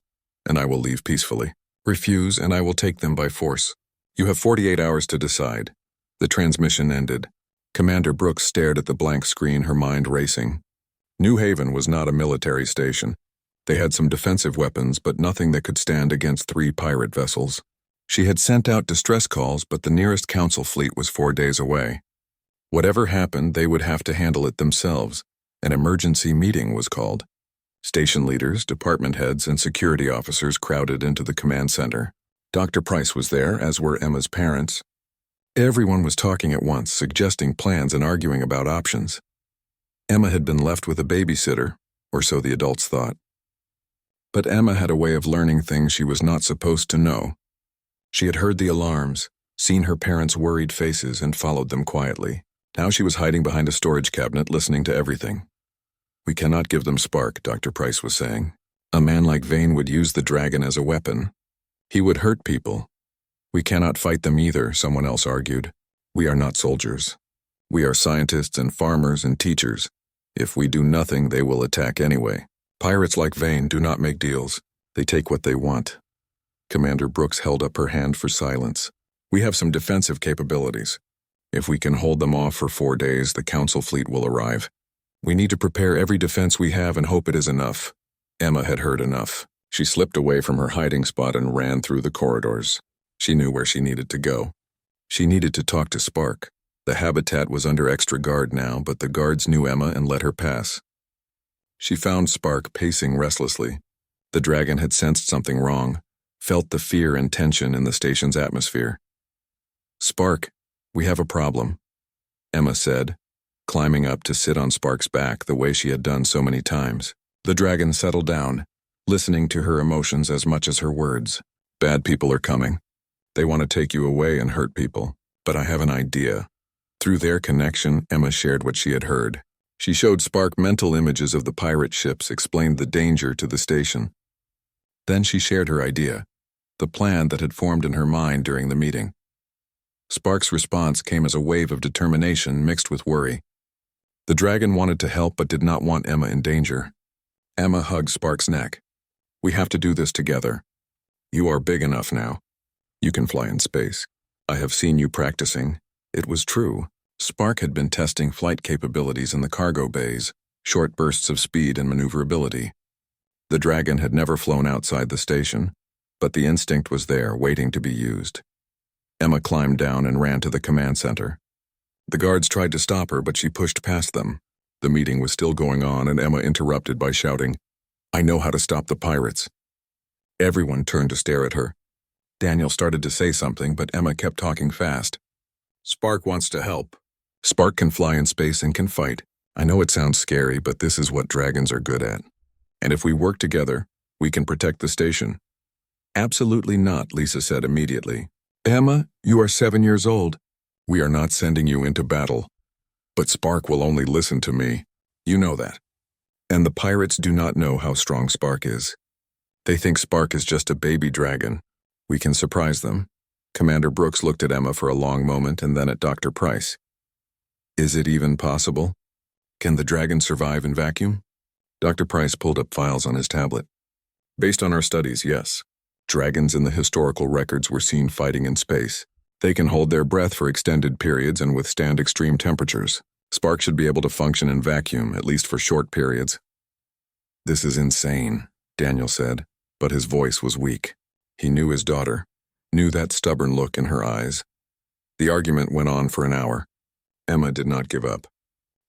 and I will leave peacefully. Refuse, and I will take them by force. You have 48 hours to decide." The transmission ended. Commander Brooks stared at the blank screen, her mind racing. New Haven was not a military station. They had some defensive weapons, but nothing that could stand against 3 pirate vessels. She had sent out distress calls, but the nearest council fleet was 4 days away. Whatever happened, they would have to handle it themselves. An emergency meeting was called. Station leaders, department heads, and security officers crowded into the command center. Dr. Price was there, as were Emma's parents. Everyone was talking at once, suggesting plans and arguing about options. Emma had been left with a babysitter, or so the adults thought. But Emma had a way of learning things she was not supposed to know. She had heard the alarms, seen her parents' worried faces, and followed them quietly. Now she was hiding behind a storage cabinet, listening to everything. "We cannot give them Spark," Dr. Price was saying. "A man like Vane would use the dragon as a weapon. He would hurt people. We cannot fight them either," someone else argued. "We are not soldiers. We are scientists and farmers and teachers. If we do nothing, they will attack anyway. Pirates like Vane do not make deals. They take what they want." Commander Brooks held up her hand for silence. "We have some defensive capabilities. If we can hold them off for 4 days, the council fleet will arrive. We need to prepare every defense we have and hope it is enough." Emma had heard enough. She slipped away from her hiding spot and ran through the corridors. She knew where she needed to go. She needed to talk to Spark. The habitat was under extra guard now, but the guards knew Emma and let her pass. She found Spark pacing restlessly. The dragon had sensed something wrong, felt the fear and tension in the station's atmosphere. "Spark, we have a problem," Emma said, climbing up to sit on Spark's back the way she had done so many times. The dragon settled down, listening to her emotions as much as her words. Bad people are coming. They want to take you away and hurt people. But I have an idea. Through their connection, Emma shared what she had heard. She showed Spark mental images of the pirate ships, explained the danger to the station. Then she shared her idea, the plan that had formed in her mind during the meeting. Spark's response came as a wave of determination mixed with worry. The dragon wanted to help but did not want Emma in danger. Emma hugged Spark's neck. We have to do this together. You are big enough now. You can fly in space. I have seen you practicing. It was true. Spark had been testing flight capabilities in the cargo bays, short bursts of speed and maneuverability. The dragon had never flown outside the station, but the instinct was there, waiting to be used. Emma climbed down and ran to the command center. The guards tried to stop her, but she pushed past them. The meeting was still going on, and Emma interrupted by shouting, I know how to stop the pirates. Everyone turned to stare at her. Daniel started to say something, but Emma kept talking fast. Spark wants to help. Spark can fly in space and can fight. I know it sounds scary, but this is what dragons are good at. And if we work together, we can protect the station. Absolutely not, Lisa said immediately. Emma, you are 7 years old. We are not sending you into battle. But Spark will only listen to me. You know that. And the pirates do not know how strong Spark is. They think Spark is just a baby dragon. We can surprise them. Commander Brooks looked at Emma for a long moment and then at Dr. Price. Is it even possible? Can the dragon survive in vacuum? Dr. Price pulled up files on his tablet. Based on our studies, yes. Dragons in the historical records were seen fighting in space. They can hold their breath for extended periods and withstand extreme temperatures. Spark should be able to function in vacuum, at least for short periods. This is insane, Daniel said, but his voice was weak. He knew his daughter, knew that stubborn look in her eyes. The argument went on for an hour. Emma did not give up.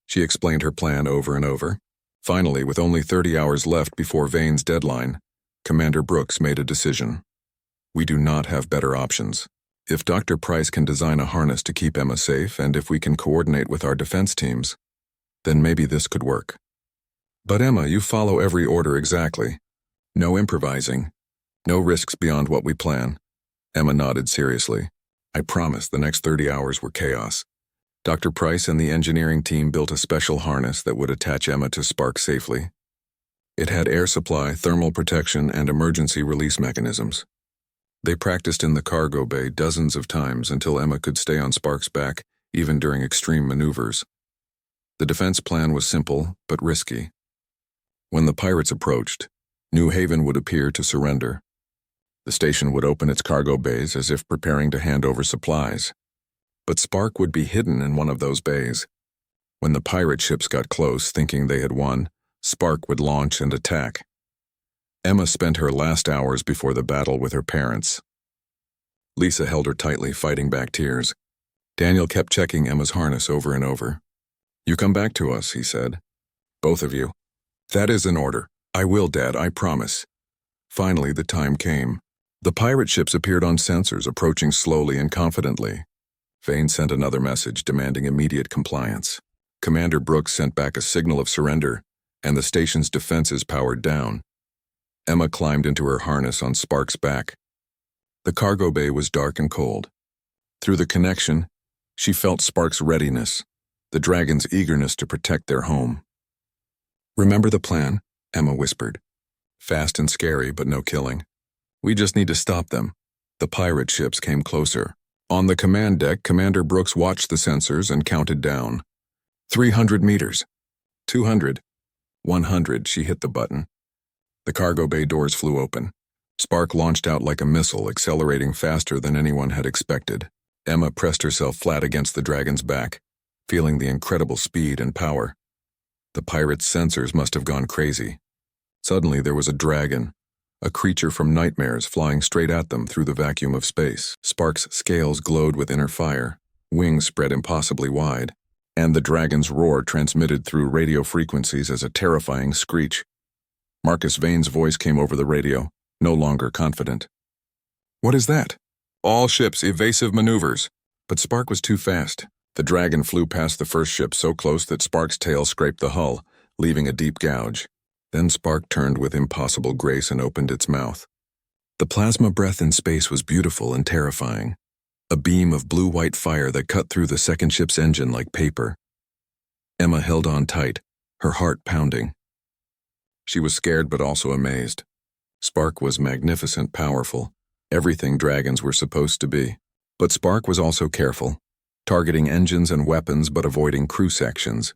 She explained her plan over and over. Finally, with only 30 hours left before Vane's deadline, Commander Brooks made a decision. We do not have better options. If Dr. Price can design a harness to keep Emma safe, and if we can coordinate with our defense teams, then maybe this could work. But Emma, you follow every order exactly. No improvising. No risks beyond what we plan. Emma nodded seriously. I promise the next 30 hours were chaos. Dr. Price and the engineering team built a special harness that would attach Emma to Spark safely. It had air supply, thermal protection, and emergency release mechanisms. They practiced in the cargo bay dozens of times until Emma could stay on Spark's back, even during extreme maneuvers. The defense plan was simple, but risky. When the pirates approached, New Haven would appear to surrender. The station would open its cargo bays as if preparing to hand over supplies. But Spark would be hidden in one of those bays. When the pirate ships got close, thinking they had won, Spark would launch and attack. Emma spent her last hours before the battle with her parents. Lisa held her tightly, fighting back tears. Daniel kept checking Emma's harness over and over. You come back to us, he said. Both of you. That is in order. I will, Dad, I promise. Finally, the time came. The pirate ships appeared on sensors, approaching slowly and confidently. Vane sent another message demanding immediate compliance. Commander Brooks sent back a signal of surrender, and the station's defenses powered down. Emma climbed into her harness on Spark's back. The cargo bay was dark and cold. Through the connection, she felt Spark's readiness, the dragon's eagerness to protect their home. Remember the plan? Emma whispered. Fast and scary, but no killing. We just need to stop them. The pirate ships came closer. On the command deck, Commander Brooks watched the sensors and counted down. 300 meters. 200. 100. She hit the button. The cargo bay doors flew open. Spark launched out like a missile, accelerating faster than anyone had expected. Emma pressed herself flat against the dragon's back, feeling the incredible speed and power. The pirates' sensors must have gone crazy. Suddenly there was a dragon, a creature from nightmares flying straight at them through the vacuum of space. Spark's scales glowed with inner fire, wings spread impossibly wide, and the dragon's roar transmitted through radio frequencies as a terrifying screech. Marcus Vane's voice came over the radio, no longer confident. What is that? All ships, evasive maneuvers. But Spark was too fast. The dragon flew past the first ship so close that Spark's tail scraped the hull, leaving a deep gouge. Then Spark turned with impossible grace and opened its mouth. The plasma breath in space was beautiful and terrifying, a beam of blue-white fire that cut through the second ship's engine like paper. Emma held on tight, her heart pounding. She was scared but also amazed. Spark was magnificent, powerful, everything dragons were supposed to be. But Spark was also careful, targeting engines and weapons but avoiding crew sections.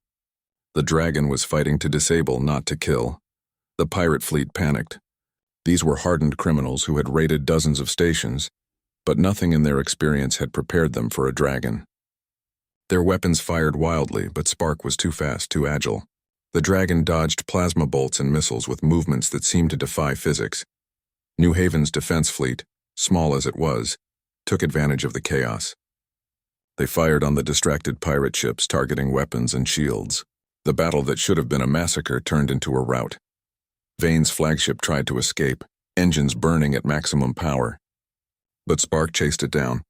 The dragon was fighting to disable, not to kill. The pirate fleet panicked. These were hardened criminals who had raided dozens of stations, but nothing in their experience had prepared them for a dragon. Their weapons fired wildly, but Spark was too fast, too agile. The dragon dodged plasma bolts and missiles with movements that seemed to defy physics. New Haven's defense fleet, small as it was, took advantage of the chaos. They fired on the distracted pirate ships, targeting weapons and shields. The battle that should have been a massacre turned into a rout. Vane's flagship tried to escape, engines burning at maximum power. But Spark chased it down.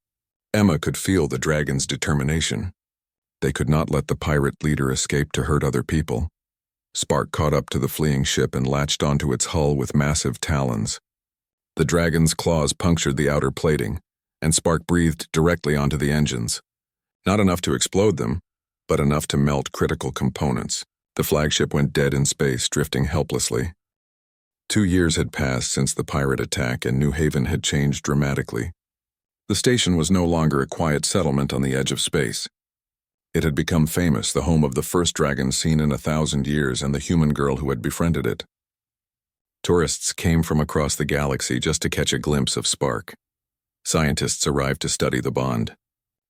Emma could feel the dragon's determination. They could not let the pirate leader escape to hurt other people. Spark caught up to the fleeing ship and latched onto its hull with massive talons. The dragon's claws punctured the outer plating, and Spark breathed directly onto the engines. Not enough to explode them, but enough to melt critical components. The flagship went dead in space, drifting helplessly. 2 years had passed since the pirate attack, and New Haven had changed dramatically. The station was no longer a quiet settlement on the edge of space. It had become famous, the home of the first dragon seen in 1,000 years and the human girl who had befriended it. Tourists came from across the galaxy just to catch a glimpse of Spark. Scientists arrived to study the bond.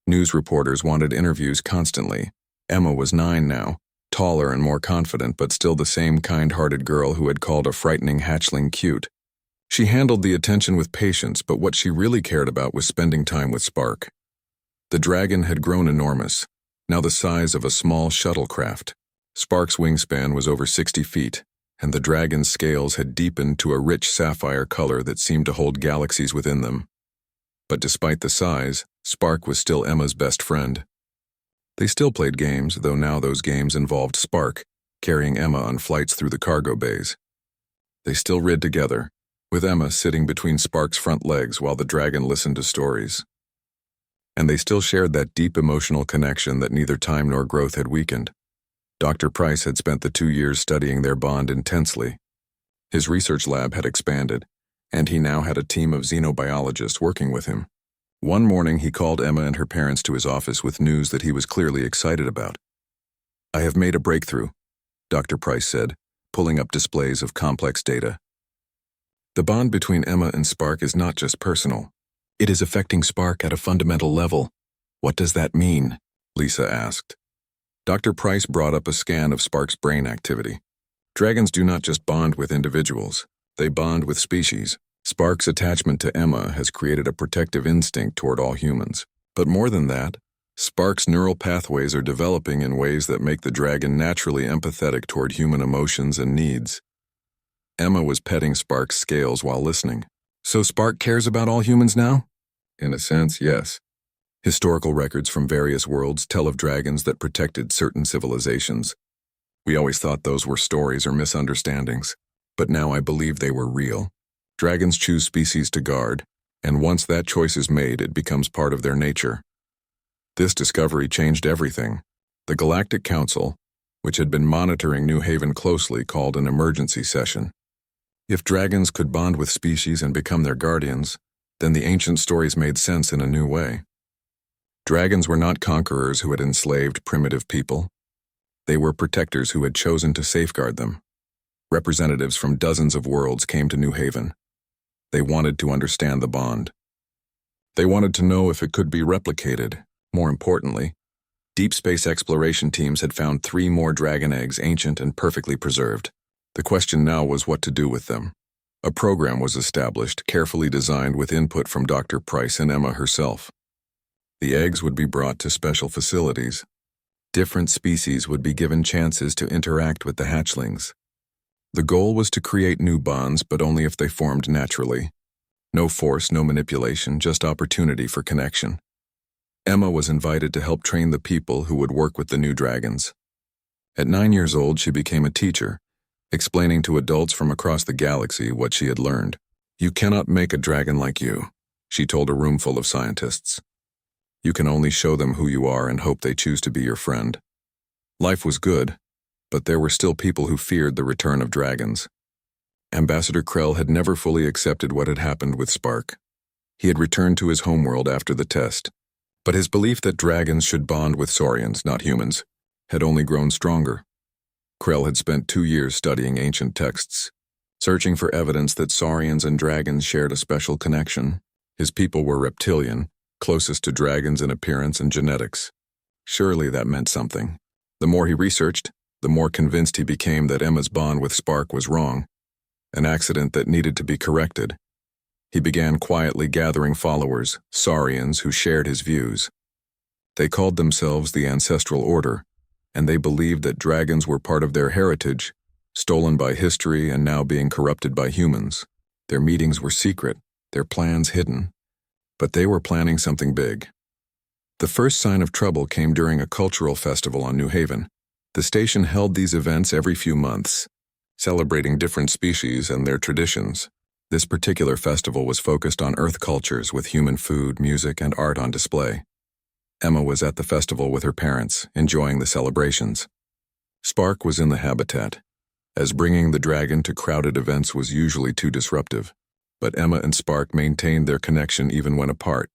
News reporters wanted interviews constantly. Emma was 9 now, taller and more confident, but still the same kind-hearted girl who had called a frightening hatchling cute. She handled the attention with patience, but what she really cared about was spending time with Spark. The dragon had grown enormous, now the size of a small shuttlecraft. Spark's wingspan was over 60 feet, and the dragon's scales had deepened to a rich sapphire color that seemed to hold galaxies within them. But despite the size, Spark was still Emma's best friend. They still played games, though now those games involved Spark, carrying Emma on flights through the cargo bays. They still read together, with Emma sitting between Spark's front legs while the dragon listened to stories. And they still shared that deep emotional connection that neither time nor growth had weakened. Dr. Price had spent the 2 years studying their bond intensely. His research lab had expanded, and he now had a team of xenobiologists working with him. One morning he called Emma and her parents to his office with news that he was clearly excited about. "I have made a breakthrough," Dr. Price said, pulling up displays of complex data. "The bond between Emma and Spark is not just personal. It is affecting Spark at a fundamental level." "What does that mean?" Lisa asked. Dr. Price brought up a scan of Spark's brain activity. Dragons do not just bond with individuals, they bond with species. Spark's attachment to Emma has created a protective instinct toward all humans. But more than that, Spark's neural pathways are developing in ways that make the dragon naturally empathetic toward human emotions and needs. Emma was petting Spark's scales while listening. "So Spark cares about all humans now?" "In a sense, yes. Historical records from various worlds tell of dragons that protected certain civilizations. We always thought those were stories or misunderstandings, but now I believe they were real. Dragons choose species to guard, and once that choice is made, it becomes part of their nature." This discovery changed everything. The Galactic Council, which had been monitoring New Haven closely, called an emergency session. If dragons could bond with species and become their guardians, then the ancient stories made sense in a new way. Dragons were not conquerors who had enslaved primitive people. They were protectors who had chosen to safeguard them. Representatives from dozens of worlds came to New Haven. They wanted to understand the bond. They wanted to know if it could be replicated. More importantly, deep space exploration teams had found 3 more dragon eggs, ancient and perfectly preserved. The question now was what to do with them. A program was established, carefully designed with input from Dr. Price and Emma herself. The eggs would be brought to special facilities. Different species would be given chances to interact with the hatchlings. The goal was to create new bonds, but only if they formed naturally. No force, no manipulation, just opportunity for connection. Emma was invited to help train the people who would work with the new dragons. At 9 years old, she became a teacher, explaining to adults from across the galaxy what she had learned. "You cannot make a dragon like you," she told a room full of scientists. "You can only show them who you are and hope they choose to be your friend." Life was good, but there were still people who feared the return of dragons. Ambassador Krell had never fully accepted what had happened with Spark. He had returned to his homeworld after the test, but his belief that dragons should bond with saurians, not humans, had only grown stronger. Krell had spent 2 years studying ancient texts, searching for evidence that saurians and dragons shared a special connection. His people were reptilian, closest to dragons in appearance and genetics. Surely that meant something. The more he researched, the more convinced he became that Emma's bond with Spark was wrong, an accident that needed to be corrected. He began quietly gathering followers, saurians who shared his views. They called themselves the Ancestral Order, and they believed that dragons were part of their heritage, stolen by history and now being corrupted by humans. Their meetings were secret, their plans hidden, but they were planning something big. The first sign of trouble came during a cultural festival on New Haven. The station held these events every few months, celebrating different species and their traditions. This particular festival was focused on Earth cultures with human food, music, and art on display. Emma was at the festival with her parents, enjoying the celebrations. Spark was in the habitat, as bringing the dragon to crowded events was usually too disruptive. But Emma and Spark maintained their connection even when apart,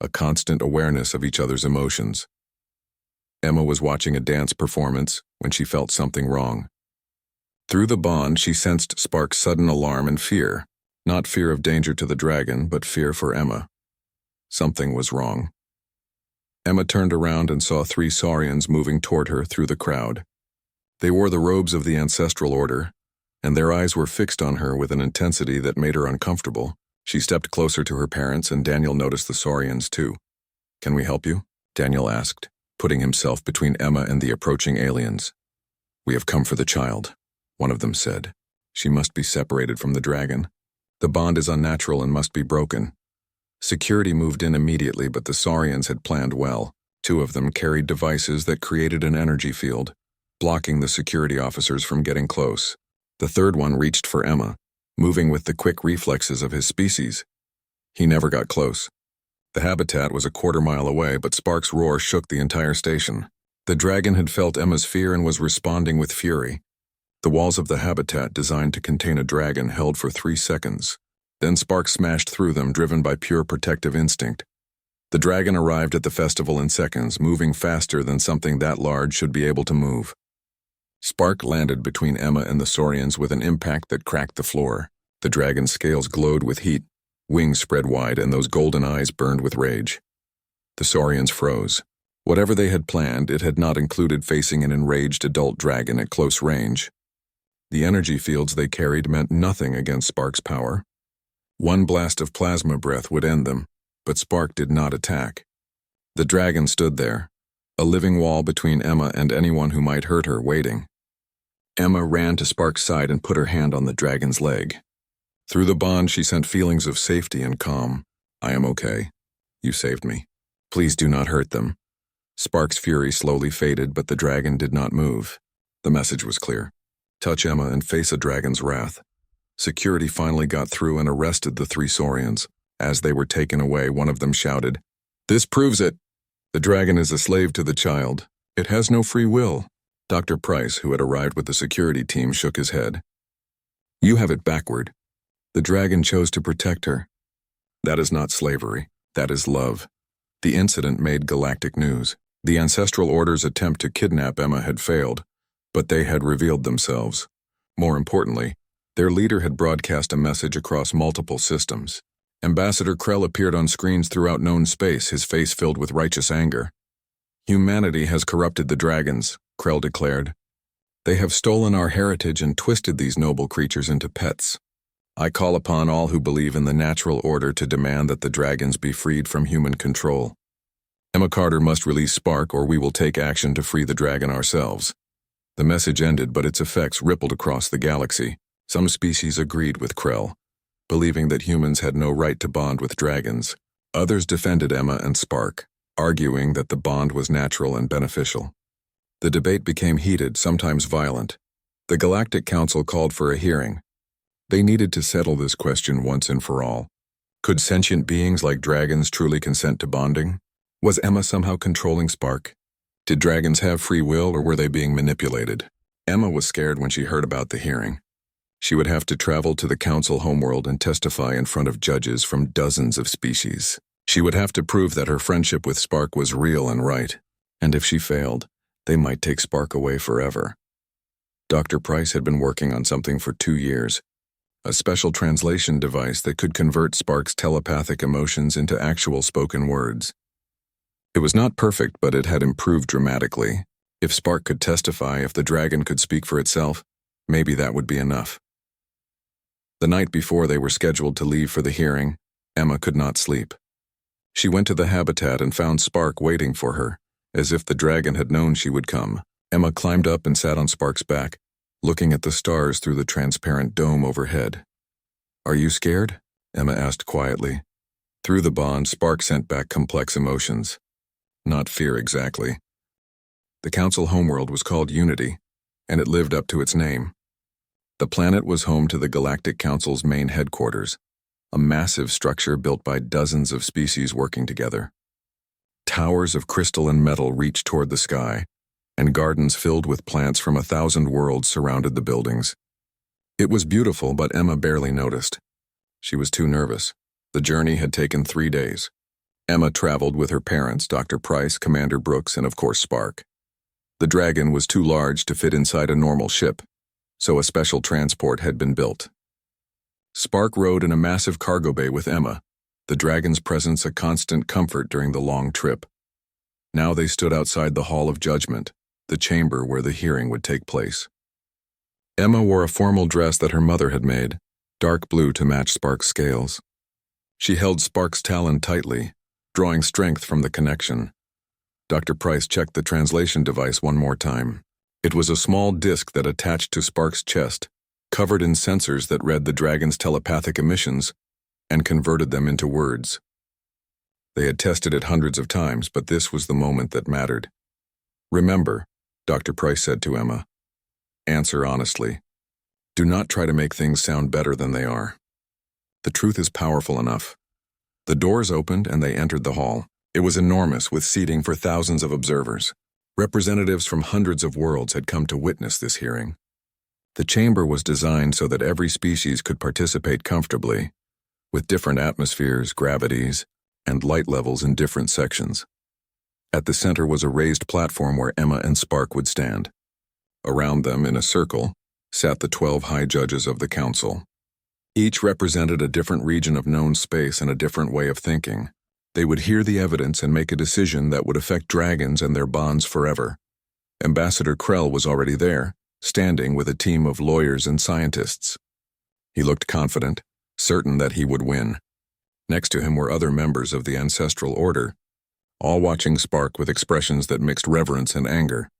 a constant awareness of each other's emotions. Emma was watching a dance performance when she felt something wrong. Through the bond, she sensed Spark's sudden alarm and fear, not fear of danger to the dragon, but fear for Emma. Something was wrong. Emma turned around and saw 3 saurians moving toward her through the crowd. They wore the robes of the Ancestral Order, and their eyes were fixed on her with an intensity that made her uncomfortable. She stepped closer to her parents, and Daniel noticed the saurians too. "Can we help you?" Daniel asked, putting himself between Emma and the approaching aliens. "We have come for the child," one of them said. "She must be separated from the dragon. The bond is unnatural and must be broken." Security moved in immediately, but the saurians had planned well. 2 of them carried devices that created an energy field, blocking the security officers from getting close. The third one reached for Emma, moving with the quick reflexes of his species. He never got close. The habitat was a quarter-mile away, but Spark's roar shook the entire station. The dragon had felt Emma's fear and was responding with fury. The walls of the habitat, designed to contain a dragon, held for 3 seconds. Then Spark smashed through them, driven by pure protective instinct. The dragon arrived at the festival in seconds, moving faster than something that large should be able to move. Spark landed between Emma and the saurians with an impact that cracked the floor. The dragon's scales glowed with heat, wings spread wide, and those golden eyes burned with rage. The saurians froze. Whatever they had planned, it had not included facing an enraged adult dragon at close range. The energy fields they carried meant nothing against Spark's power. One blast of plasma breath would end them, but Spark did not attack. The dragon stood there, a living wall between Emma and anyone who might hurt her, waiting. Emma ran to Spark's side and put her hand on the dragon's leg. Through the bond, she sent feelings of safety and calm. "I am okay. You saved me. Please do not hurt them." Spark's fury slowly faded, but the dragon did not move. The message was clear. Touch Emma and face a dragon's wrath. Security finally got through and arrested the 3 saurians. As they were taken away, one of them shouted, "This proves it. The dragon is a slave to the child. It has no free will." Dr. Price, who had arrived with the security team, shook his head. "You have it backward. The dragon chose to protect her. That is not slavery. That is love." The incident made galactic news. The Ancestral Order's attempt to kidnap Emma had failed, but they had revealed themselves. More importantly, their leader had broadcast a message across multiple systems. Ambassador Krell appeared on screens throughout known space, his face filled with righteous anger. "Humanity has corrupted the dragons," Krell declared. "They have stolen our heritage and twisted these noble creatures into pets. I call upon all who believe in the natural order to demand that the dragons be freed from human control. Emma Carter must release Spark, or we will take action to free the dragon ourselves." The message ended, but its effects rippled across the galaxy. Some species agreed with Krell, believing that humans had no right to bond with dragons. Others defended Emma and Spark, arguing that the bond was natural and beneficial. The debate became heated, sometimes violent. The Galactic Council called for a hearing. They needed to settle this question once and for all. Could sentient beings like dragons truly consent to bonding? Was Emma somehow controlling Spark? Did dragons have free will, or were they being manipulated? Emma was scared when she heard about the hearing. She would have to travel to the council homeworld and testify in front of judges from dozens of species. She would have to prove that her friendship with Spark was real and right, and if she failed, they might take Spark away forever. Dr. Price had been working on something for 2 years, a special translation device that could convert Spark's telepathic emotions into actual spoken words. It was not perfect, but it had improved dramatically. If Spark could testify, if the dragon could speak for itself, maybe that would be enough. The night before they were scheduled to leave for the hearing, Emma could not sleep. She went to the habitat and found Spark waiting for her, as if the dragon had known she would come. Emma climbed up and sat on Spark's back, looking at the stars through the transparent dome overhead. "Are you scared?" Emma asked quietly. Through the bond, Spark sent back complex emotions. Not fear exactly. The council homeworld was called Unity, and it lived up to its name. The planet was home to the Galactic Council's main headquarters, a massive structure built by dozens of species working together. Towers of crystal and metal reached toward the sky, and gardens filled with plants from 1,000 worlds surrounded the buildings. It was beautiful, but Emma barely noticed. She was too nervous. The journey had taken 3 days. Emma traveled with her parents, Dr. Price, Commander Brooks, and of course Spark. The dragon was too large to fit inside a normal ship, so a special transport had been built. Spark rode in a massive cargo bay with Emma, the dragon's presence a constant comfort during the long trip. Now they stood outside the Hall of Judgment, the chamber where the hearing would take place. Emma wore a formal dress that her mother had made, dark blue to match Spark's scales. She held Spark's talon tightly, drawing strength from the connection. Dr. Price checked the translation device one more time. It was a small disc that attached to Spark's chest, covered in sensors that read the dragon's telepathic emissions and converted them into words. They had tested it hundreds of times, but this was the moment that mattered. "Remember," Dr. Price said to Emma, "answer honestly. Do not try to make things sound better than they are. The truth is powerful enough." The doors opened and they entered the hall. It was enormous, with seating for thousands of observers. Representatives from hundreds of worlds had come to witness this hearing. The chamber was designed so that every species could participate comfortably, with different atmospheres, gravities, and light levels in different sections. At the center was a raised platform where Emma and Spark would stand. Around them, in a circle, sat the 12 high judges of the council. Each represented a different region of known space and a different way of thinking. They would hear the evidence and make a decision that would affect dragons and their bonds forever. Ambassador Krell was already there, standing with a team of lawyers and scientists. He looked confident, certain that he would win. Next to him were other members of the ancestral order, all watching Spark with expressions that mixed reverence and anger.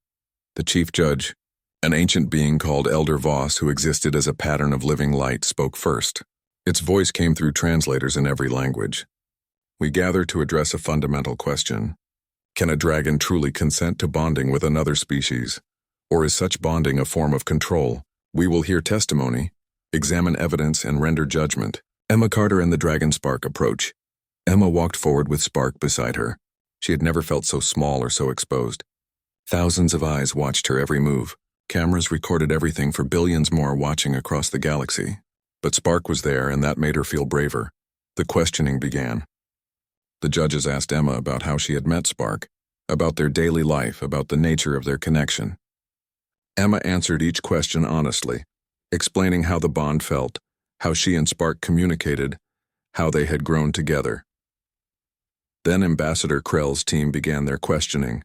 The chief judge, an ancient being called Elder Voss who existed as a pattern of living light, spoke first. Its voice came through translators in every language. "We gather to address a fundamental question. Can a dragon truly consent to bonding with another species? Or is such bonding a form of control? We will hear testimony, examine evidence, and render judgment." Emma Carter and the dragon Spark approach. Emma walked forward with Spark beside her. She had never felt so small or so exposed. Thousands of eyes watched her every move. Cameras recorded everything for billions more watching across the galaxy. But Spark was there, and that made her feel braver. The questioning began. The judges asked Emma about how she had met Spark, about their daily life, about the nature of their connection. Emma answered each question honestly, explaining how the bond felt, how she and Spark communicated, how they had grown together. Then Ambassador Krell's team began their questioning.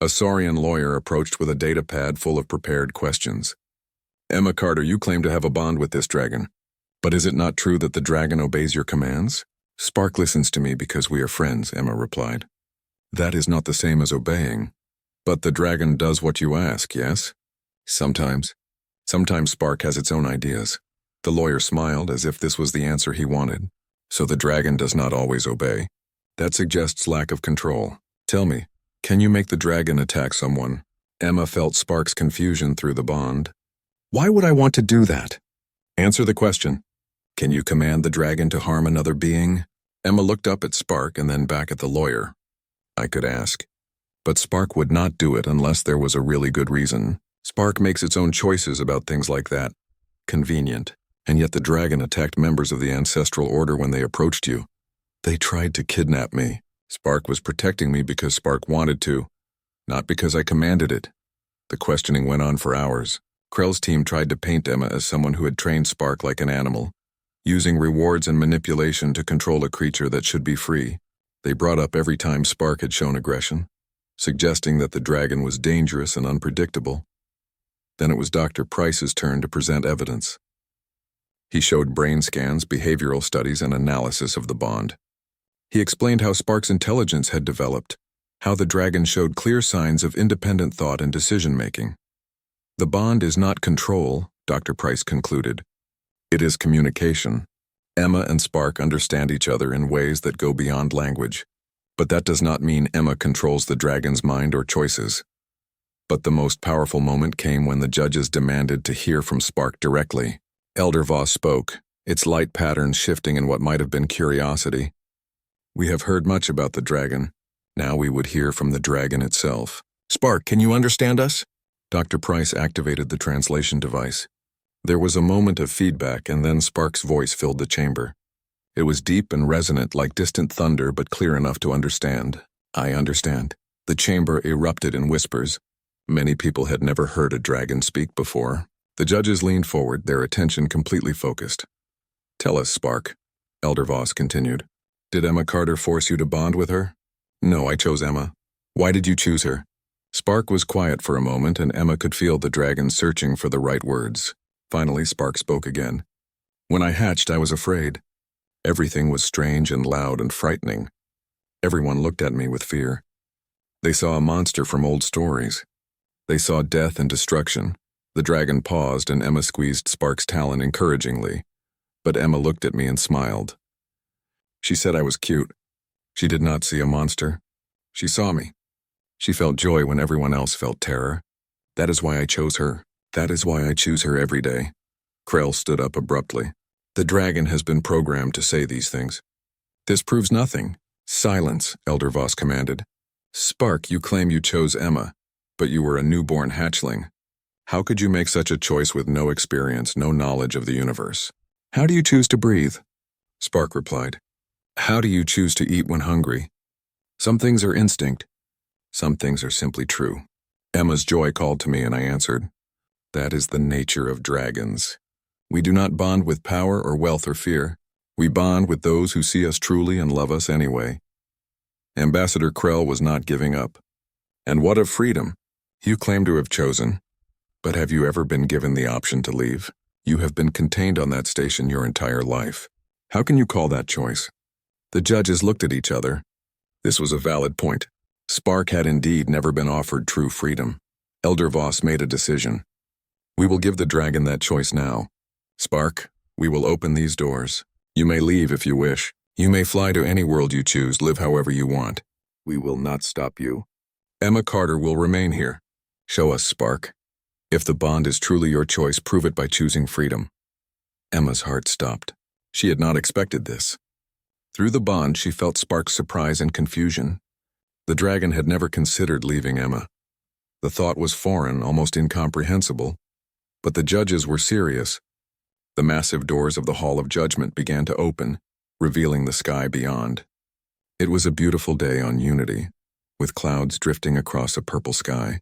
A Saurian lawyer approached with a data pad full of prepared questions. "Emma Carter, you claim to have a bond with this dragon. But is it not true that the dragon obeys your commands?" "Spark listens to me because we are friends," Emma replied. "That is not the same as obeying. But the dragon does what you ask, yes?" "Sometimes. Sometimes Spark has its own ideas." The lawyer smiled as if this was the answer he wanted. "So the dragon does not always obey. That suggests lack of control. Tell me, can you make the dragon attack someone?" Emma felt Spark's confusion through the bond. Why would I want to do that? Answer the question. Can you command the dragon to harm another being? Emma looked up at Spark and then back at the lawyer. I could ask. But Spark would not do it unless there was a really good reason. Spark makes its own choices about things like that. Convenient. And yet the dragon attacked members of the ancestral order when they approached you. They tried to kidnap me. Spark was protecting me because Spark wanted to, not because I commanded it. The questioning went on for hours. Krell's team tried to paint Emma as someone who had trained Spark like an animal, using rewards and manipulation to control a creature that should be free. They brought up every time Spark had shown aggression, suggesting that the dragon was dangerous and unpredictable. Then it was Dr. Price's turn to present evidence. He showed brain scans, behavioral studies, and analysis of the bond. He explained how Spark's intelligence had developed, how the dragon showed clear signs of independent thought and decision-making. The bond is not control, Dr. Price concluded. It is communication. Emma and Spark understand each other in ways that go beyond language. But that does not mean Emma controls the dragon's mind or choices. But the most powerful moment came when the judges demanded to hear from Spark directly. Elder Voss spoke, its light patterns shifting in what might have been curiosity. We have heard much about the dragon. Now we would hear from the dragon itself. Spark, can you understand us? Dr. Price activated the translation device. There was a moment of feedback, and then Spark's voice filled the chamber. It was deep and resonant like distant thunder, but clear enough to understand. I understand. The chamber erupted in whispers. Many people had never heard a dragon speak before. The judges leaned forward, their attention completely focused. Tell us, Spark, Elder Voss continued. Did Emma Carter force you to bond with her? No, I chose Emma. Why did you choose her? Spark was quiet for a moment, and Emma could feel the dragon searching for the right words. Finally, Spark spoke again. When I hatched, I was afraid. Everything was strange and loud and frightening. Everyone looked at me with fear. They saw a monster from old stories. They saw death and destruction. The dragon paused, and Emma squeezed Spark's talon encouragingly. But Emma looked at me and smiled. She said I was cute. She did not see a monster. She saw me. She felt joy when everyone else felt terror. That is why I chose her. That is why I choose her every day. Krell stood up abruptly. The dragon has been programmed to say these things. This proves nothing. Silence, Elder Voss commanded. Spark, you claim you chose Emma, but you were a newborn hatchling. How could you make such a choice with no experience, no knowledge of the universe? How do you choose to breathe? Spark replied. How do you choose to eat when hungry? Some things are instinct. Some things are simply true. Emma's joy called to me, and I answered. That is the nature of dragons. We do not bond with power or wealth or fear. We bond with those who see us truly and love us anyway. Ambassador Krell was not giving up. And what of freedom? You claim to have chosen. But have you ever been given the option to leave? You have been contained on that station your entire life. How can you call that choice? The judges looked at each other. This was a valid point. Spark had indeed never been offered true freedom. Elder Voss made a decision. We will give the dragon that choice now. Spark, we will open these doors. You may leave if you wish. You may fly to any world you choose, live however you want. We will not stop you. Emma Carter will remain here. Show us, Spark. If the bond is truly your choice, prove it by choosing freedom. Emma's heart stopped. She had not expected this. Through the bond, she felt Spark's surprise and confusion. The dragon had never considered leaving Emma. The thought was foreign, almost incomprehensible. But the judges were serious. The massive doors of the Hall of Judgment began to open, revealing the sky beyond. It was a beautiful day on Unity, with clouds drifting across a purple sky.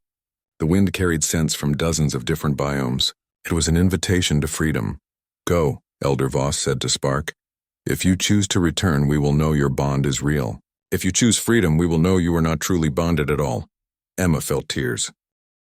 The wind carried scents from dozens of different biomes. It was an invitation to freedom. Go, Elder Voss said to Spark. If you choose to return, we will know your bond is real. If you choose freedom, we will know you are not truly bonded at all. Emma felt tears.